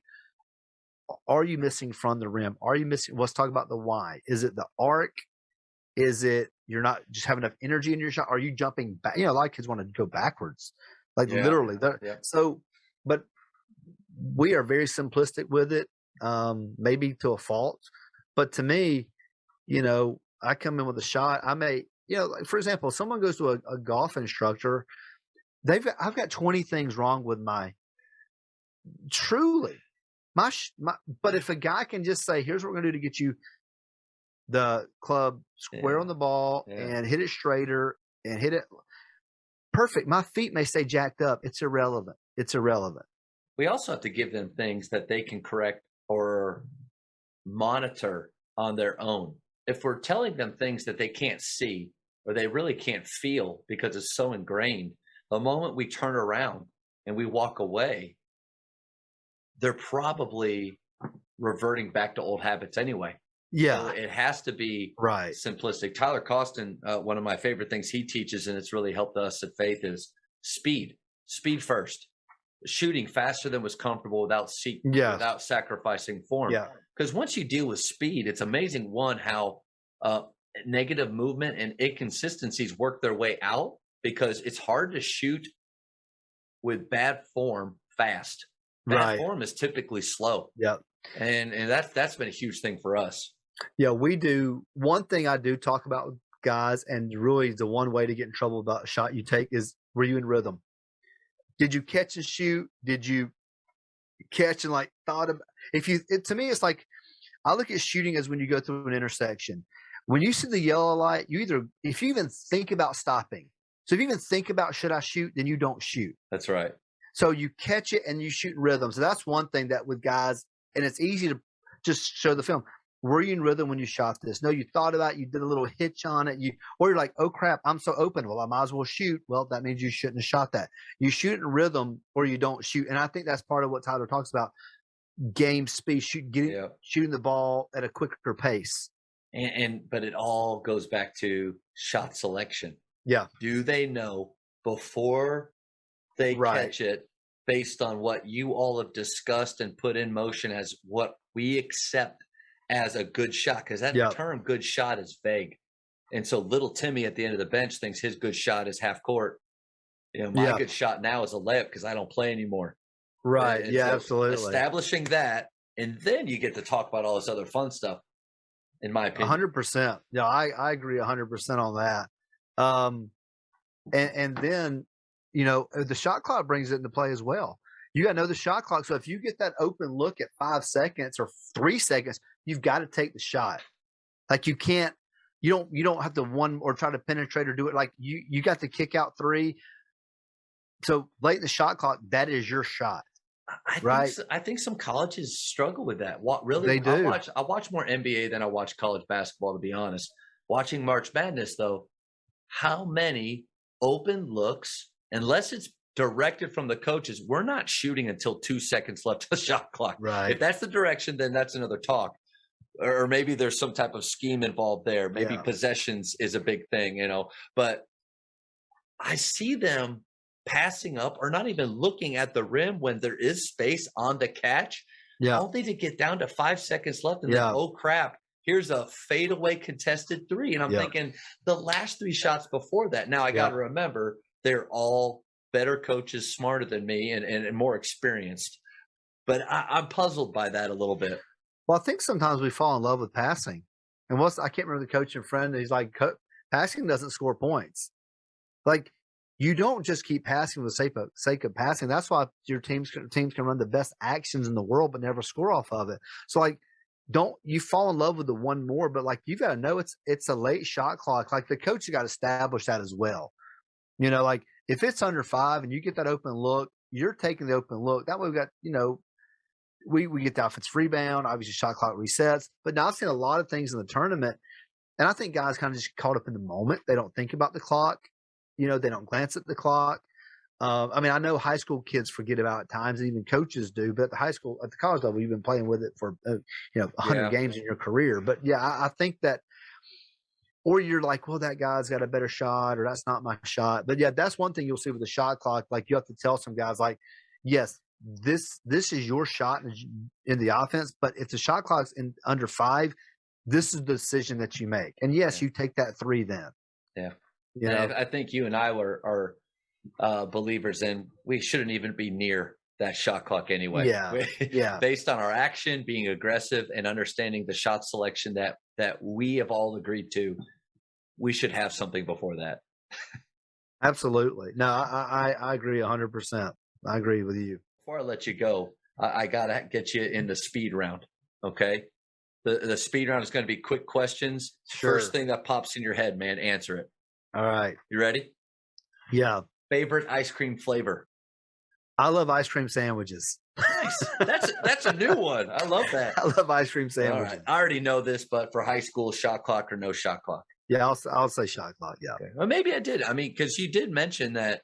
are you missing from the rim? Are you missing? Let's talk about the why. Is it the arc? Is it you're not just having enough energy in your shot? Are you jumping back? A lot of kids want to go backwards, like literally. So, but we are very simplistic with it, maybe to a fault. But to me, I come in with a shot. I may, like for example, if someone goes to a golf instructor, I've got 20 things wrong with truly. But if a guy can just say, here's what we're going to do to get you the club square on the ball and hit it straighter and hit it perfect. My feet may stay jacked up. It's irrelevant. It's irrelevant. We also have to give them things that they can correct or monitor on their own. If we're telling them things that they can't see or they really can't feel because it's so ingrained, the moment we turn around and we walk away, they're probably reverting back to old habits anyway. Yeah. So it has to be right. simplistic. Tyler Costin, one of my favorite things he teaches, and it's really helped us at Faith, is speed first. Shooting faster than was comfortable without sacrificing form. Yeah. Because once you deal with speed, it's amazing, one, how negative movement and inconsistencies work their way out, because it's hard to shoot with bad form fast. Bad form is typically slow. Yep. And that's been a huge thing for us. Yeah, we do. One thing I do talk about with guys, and really the one way to get in trouble about a shot you take is, were you in rhythm? Did you catch and shoot? Did you catch and thought about? To me, it's like, I look at shooting as when you go through an intersection. When you see the yellow light, if you even think about stopping. So if you even think about, should I shoot, then you don't shoot. That's right. So you catch it and you shoot in rhythm. So that's one thing that with guys, and it's easy to just show the film. Were you in rhythm when you shot this? No, you thought about it. You did a little hitch on it. Or you're like, oh crap, I'm so open. Well, I might as well shoot. Well, that means you shouldn't have shot that. You shoot in rhythm or you don't shoot. And I think that's part of what Tyler talks about. Game speed, shooting the ball at a quicker pace. But it all goes back to shot selection. Yeah. Do they know before they catch it, based on what you all have discussed and put in motion as what we accept as a good shot? Because that term good shot is vague. And so little Timmy at the end of the bench thinks his good shot is half court. My good shot now is a layup because I don't play anymore. Right. And so absolutely. Establishing that, and then you get to talk about all this other fun stuff, in my opinion. 100%. Yeah, I agree 100% on that. And then, the shot clock brings it into play as well. You got to know the shot clock. So if you get that open look at 5 seconds or 3 seconds, you've got to take the shot. Like you don't have to one or try to penetrate or do it. Like you got to kick out 3. So late in the shot clock, that is your shot. I think some colleges struggle with that. Really? They do. I watch more NBA than I watch college basketball, to be honest. Watching March Madness, though, how many open looks, unless it's directed from the coaches, we're not shooting until 2 seconds left of the shot clock. Right. If that's the direction, then that's another talk. Or maybe there's some type of scheme involved there. Maybe possessions is a big thing, But I see them passing up or not even looking at the rim when there is space on the catch. Yeah. Only to get down to 5 seconds left and then, oh crap, here's a fadeaway contested 3. And I'm thinking the last 3 shots before that. Now I got to remember, they're all better coaches, smarter than me and more experienced. But I'm puzzled by that a little bit. Well, I think sometimes we fall in love with passing. And I can't remember the coach in front, he's like, passing doesn't score points. Like, you don't just keep passing for the sake of passing. That's why your teams can run the best actions in the world but never score off of it. So don't you fall in love with the one more, but you've got to know it's a late shot clock. Like the coach has got to establish that as well. If it's under 5 and you get that open look, you're taking the open look. That way we've got, we get the offensive rebound, obviously shot clock resets. But now I've seen a lot of things in the tournament, and I think guys kind of just caught up in the moment. They don't think about the clock. They don't glance at the clock. I know high school kids forget about it at times, and even coaches do. But at the college level, you've been playing with it for 100 games in your career. But I think that, or you're like, well, that guy's got a better shot, or that's not my shot. But that's one thing you'll see with the shot clock. You have to tell some guys, yes, this is your shot in the offense. But if the shot clock's in under 5, this is the decision that you make. And yes, you take that 3 then. Yeah. I think you and I are believers in we shouldn't even be near that shot clock anyway. Yeah. Based on our action, being aggressive and understanding the shot selection that we have all agreed to, we should have something before that. Absolutely. No, I agree 100%. I agree with you. Before I let you go, I gotta get you in the speed round. Okay. The speed round is going to be quick questions. Sure. First thing that pops in your head, man, answer it. All right. You ready? Yeah. Favorite ice cream flavor? I love ice cream sandwiches. Nice. That's a new one. I love that. I love ice cream All sandwiches. right. I already know this, but for high school, shot clock or no shot clock? Yeah, I'll say shot clock. Yeah. Okay. Well, maybe I did. I mean, because you did mention that.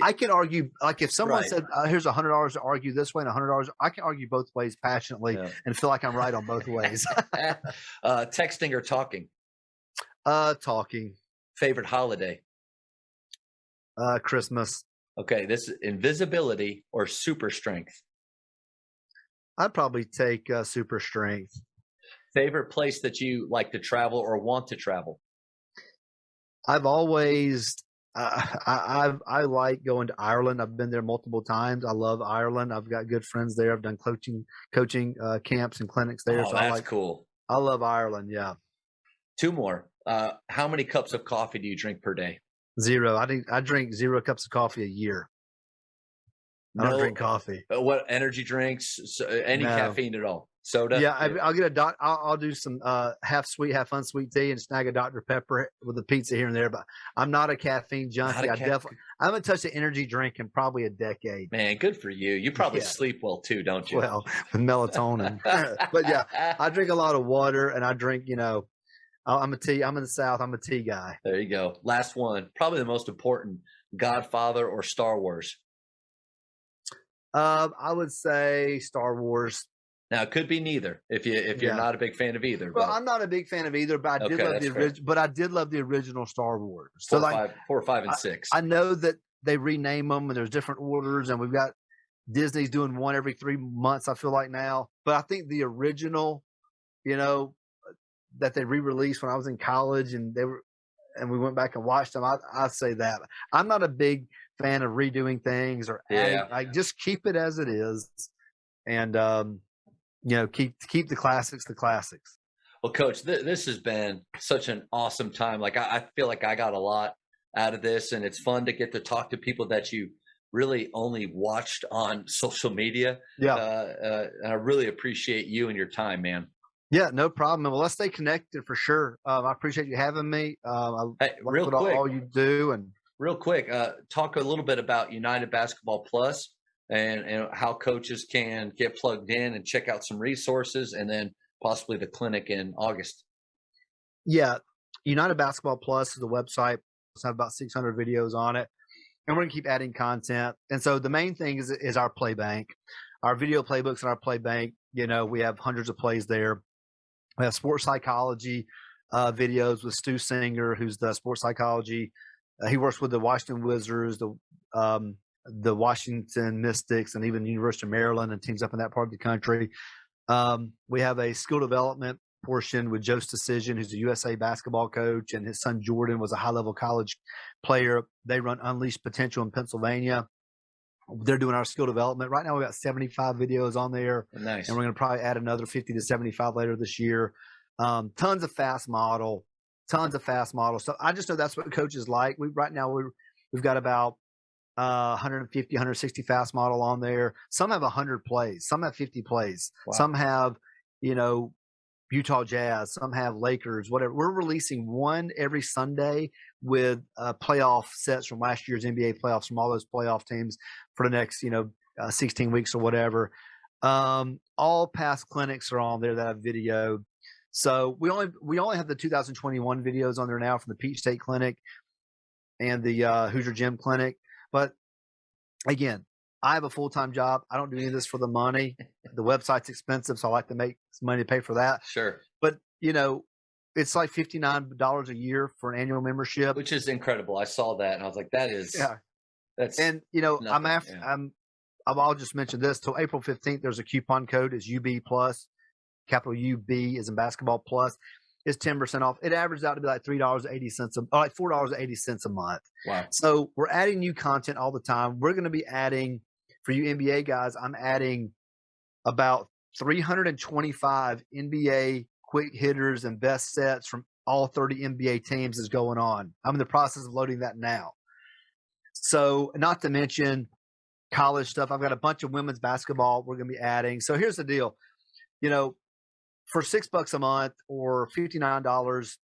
I can argue, like if someone Right. said, "Here's $100 to argue this way and $100," I can argue both ways passionately Yeah. and feel like I'm right on both ways. Texting or talking? Talking, Favorite holiday? Christmas. Okay, this is invisibility or super strength. I'd probably take super strength. Favorite place that you like to travel or want to travel? I've always, I like going to Ireland. I've been there multiple times. I love Ireland. I've got good friends there. I've done coaching camps and clinics there. Oh, So that's cool. I love Ireland. Yeah. 2 more. How many cups of coffee do you drink per day? 0. I drink 0 cups of coffee a year. I don't drink coffee. What energy drinks? Any No. caffeine at all? Soda? Yeah, I'll get I'll do some half sweet, half unsweet tea and snag a Dr. Pepper with a pizza here and there. But I'm not a caffeine junkie. I haven't touched an energy drink in probably a decade. Man, good for you. You probably Yeah. sleep well too, don't you? Well, with melatonin. But yeah, I drink a lot of water and I drink. I'm in the South. I'm a tea guy. There you go. Last one. Probably the most important. Godfather or Star Wars? I would say Star Wars. Now it could be neither if you're Yeah. not a big fan of either. Well, but I'm not a big fan of either, but I did Okay, love that's the fair. original. But I did love the original Star Wars. So 4, 5, and 6. I know that they rename them and there's different orders, and we've got Disney's doing one every 3 months. I feel like now, but I think the original, that they re-released when I was in college, and we went back and watched them. I'd say that I'm not a big fan of redoing things or adding. Yeah. Like just keep it as it is, and keep the classics the classics. Well, Coach, this has been such an awesome time. Like I feel like I got a lot out of this, and it's fun to get to talk to people that you really only watched on social media. Yeah. And I really appreciate you and your time, man. Yeah, no problem. Well, let's stay connected for sure. I appreciate you having me. I Hey, like real quick, all you do, and real quick, talk a little bit about United Basketball Plus and how coaches can get plugged in and check out some resources, and then possibly the clinic in August. yeah, United Basketball Plus is the website. It's have about 600 videos on it, and we're gonna keep adding content. And so the main thing is our play bank, our video playbooks, and our play bank. We have hundreds of plays there. We have sports psychology videos with Stu Singer, who's the sports psychology. He works with the Washington Wizards, the Washington Mystics, and even the University of Maryland and teams up in that part of the country. We have a skill development portion with Joe Decision, who's a USA basketball coach, and his son Jordan was a high-level college player. They run Unleashed Potential in Pennsylvania. They're doing our skill development. Right now, we've got 75 videos on there. Nice. And we're going to probably add another 50 to 75 later this year. Tons of fast model. So I just know that's what coaches like. Right now we've got about 150, 160 fast model on there. Some have 100 plays. Some have 50 plays. Wow. Some have, Utah Jazz. Some have Lakers, whatever. We're releasing one every Sunday with playoff sets from last year's NBA playoffs from all those playoff teams for the next, 16 weeks or whatever. All past clinics are on there that have video. So we only have the 2021 videos on there now from the Peach State Clinic and the Hoosier Gym Clinic. But again, I have a full-time job. I don't do any of this for the money. The website's expensive, so I like to make some money to pay for that. Sure. But, it's like $59 a year for an annual membership. Which is incredible. I saw that and I was like, that's And, nothing, I'll just mention this till April 15th. There's a coupon code. It's UB Plus. Capital UB is in basketball plus. It's 10% off. It averages out to be like $3.80 like $4.80 a month. wow. So we're adding new content all the time. We're going to be adding, for you NBA guys, I'm adding about 325 NBA quick hitters and best sets from all 30 NBA teams is going on. I'm in the process of loading that now. So not to mention college stuff. I've got a bunch of women's basketball we're going to be adding. So here's the deal. For $6 a month or $59.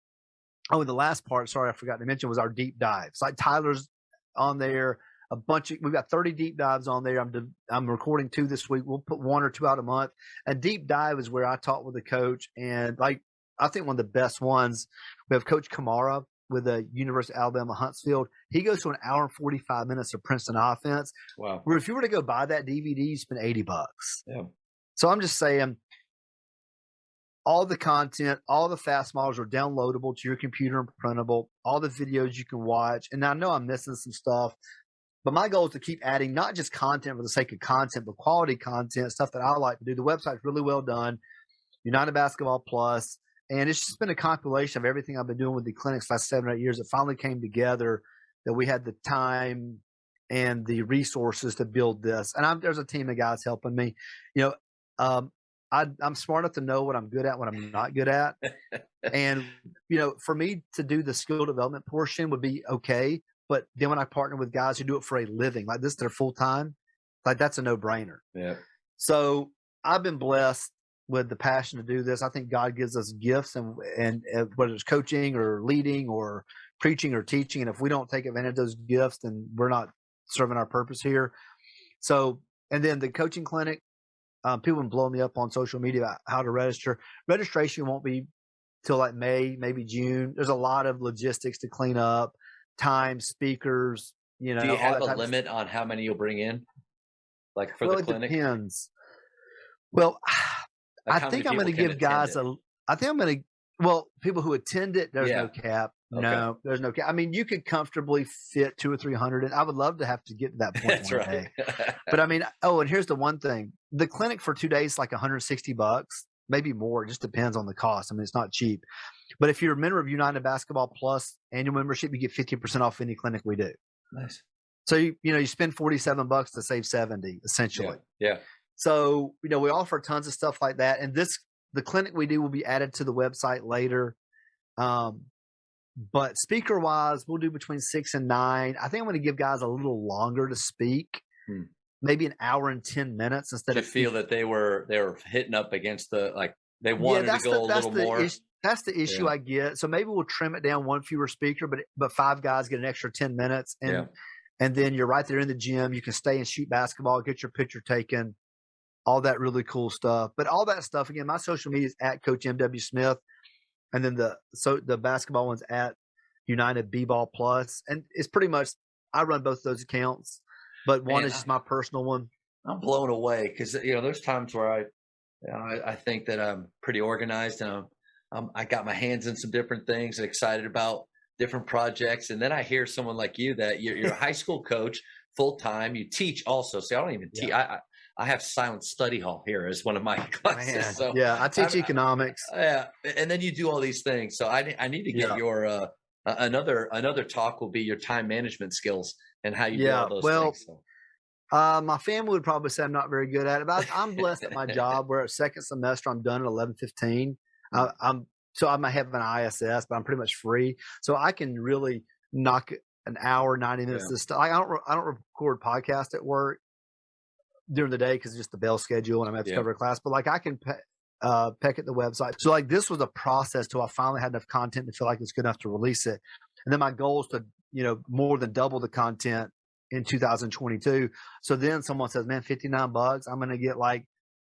Oh, and the last part, sorry, I forgot to mention, was our deep dives. Like Tyler's on there. We've got 30 deep dives on there. I'm recording 2 this week. We'll put 1 or 2 out a month. A deep dive is where I talk with the coach, and like I think one of the best ones. We have Coach Kamara with the University of Alabama Huntsville. He goes to an hour and 45 minutes of Princeton offense. Wow. Where if you were to go buy that DVD, you spend $80. Yeah. So I'm just saying, all the content, all the fast models are downloadable to your computer and printable. All the videos you can watch. And I know I'm missing some stuff, but my goal is to keep adding not just content for the sake of content, but quality content, stuff that I like to do. The website's really well done. United Basketball Plus. And it's just been a compilation of everything I've been doing with the clinics the last 7 or 8 years. It finally came together that we had the time and the resources to build this. And there's a team of guys helping me. I'm smart enough to know what I'm good at, what I'm not good at. And, for me to do the skill development portion would be okay. But then when I partner with guys who do it for a living, like this, they're full time, like that's a no brainer. Yeah. So I've been blessed with the passion to do this. I think God gives us gifts, and whether it's coaching or leading or preaching or teaching. And if we don't take advantage of those gifts, then we're not serving our purpose here. So, and then the coaching clinic, people have blown me up on social media about how to register. Registration won't be till like May, maybe June. There's a lot of logistics to clean up, time, speakers. Do you have a limit on how many you'll bring in, like for the clinic? It depends. Well, I think I'm going to give guys people who attend it, there's no cap. Okay. No, there's no cap. I mean, you could comfortably fit 200 or 300, and I would love to have to get to that point. That's one right. day. But I mean, and here's the one thing: the clinic for 2 days is like $160, maybe more. It just depends on the cost. I mean, it's not cheap. But if you're a member of United Basketball Plus annual membership, you get 50% off any clinic we do. Nice. So you spend $47 to save $70, essentially. Yeah. So, we offer tons of stuff like that. And the clinic we do will be added to the website later. But speaker wise, we'll do between 6 and 9. I think I'm going to give guys a little longer to speak, maybe an hour and 10 minutes instead of. Did you feel that they were hitting up against they wanted to go a little more? That's the issue I get. So maybe we'll trim it down, one fewer speaker, but 5 guys get an extra 10 minutes. And then you're right there in the gym. You can stay and shoot basketball, get your picture taken. All that really cool stuff. But all that stuff, again, my social media is at Coach MW Smith. And then the basketball one's at United B-Ball Plus. And it's pretty much, I run both of those accounts, but one is just my personal one. I'm blown away because, there's times where I think that I'm pretty organized and I got my hands in some different things and excited about different projects. And then I hear someone like you that you're a high school coach full-time. You teach also. See, I don't even teach. I have silent study hall here as one of my classes. So I teach economics. And then you do all these things. So I need to get your another talk will be your time management skills and how you do all those things. So. My family would probably say I'm not very good at it, but I'm blessed at my job. We're at second semester. I'm done at 11:15. So I might have an ISS, but I'm pretty much free. So I can really knock an hour, 90 minutes. This stuff. I don't record podcast at work during the day because it's just the bell schedule and I'm at to cover a class. But I can peck at the website. So this was a process till I finally had enough content to feel like it's good enough to release it. And then my goal is to more than double the content in 2022. So then someone says, man, $59, I'm going to get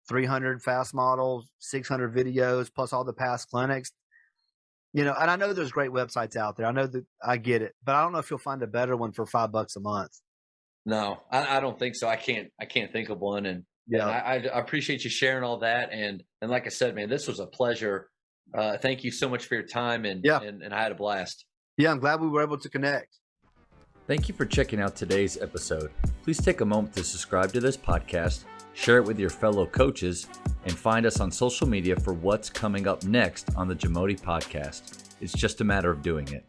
300 fast models, 600 videos, plus all the past clinics. And I know there's great websites out there. I know that I get it, but I don't know if you'll find a better one for $5 a month. No, I don't think so. I can't think of one. And I appreciate you sharing all that. And like I said, man, this was a pleasure. Thank you so much for your time. And I had a blast. Yeah, I'm glad we were able to connect. Thank you for checking out today's episode. Please take a moment to subscribe to this podcast, share it with your fellow coaches, and find us on social media for what's coming up next on the Jamodi Podcast. It's just a matter of doing it.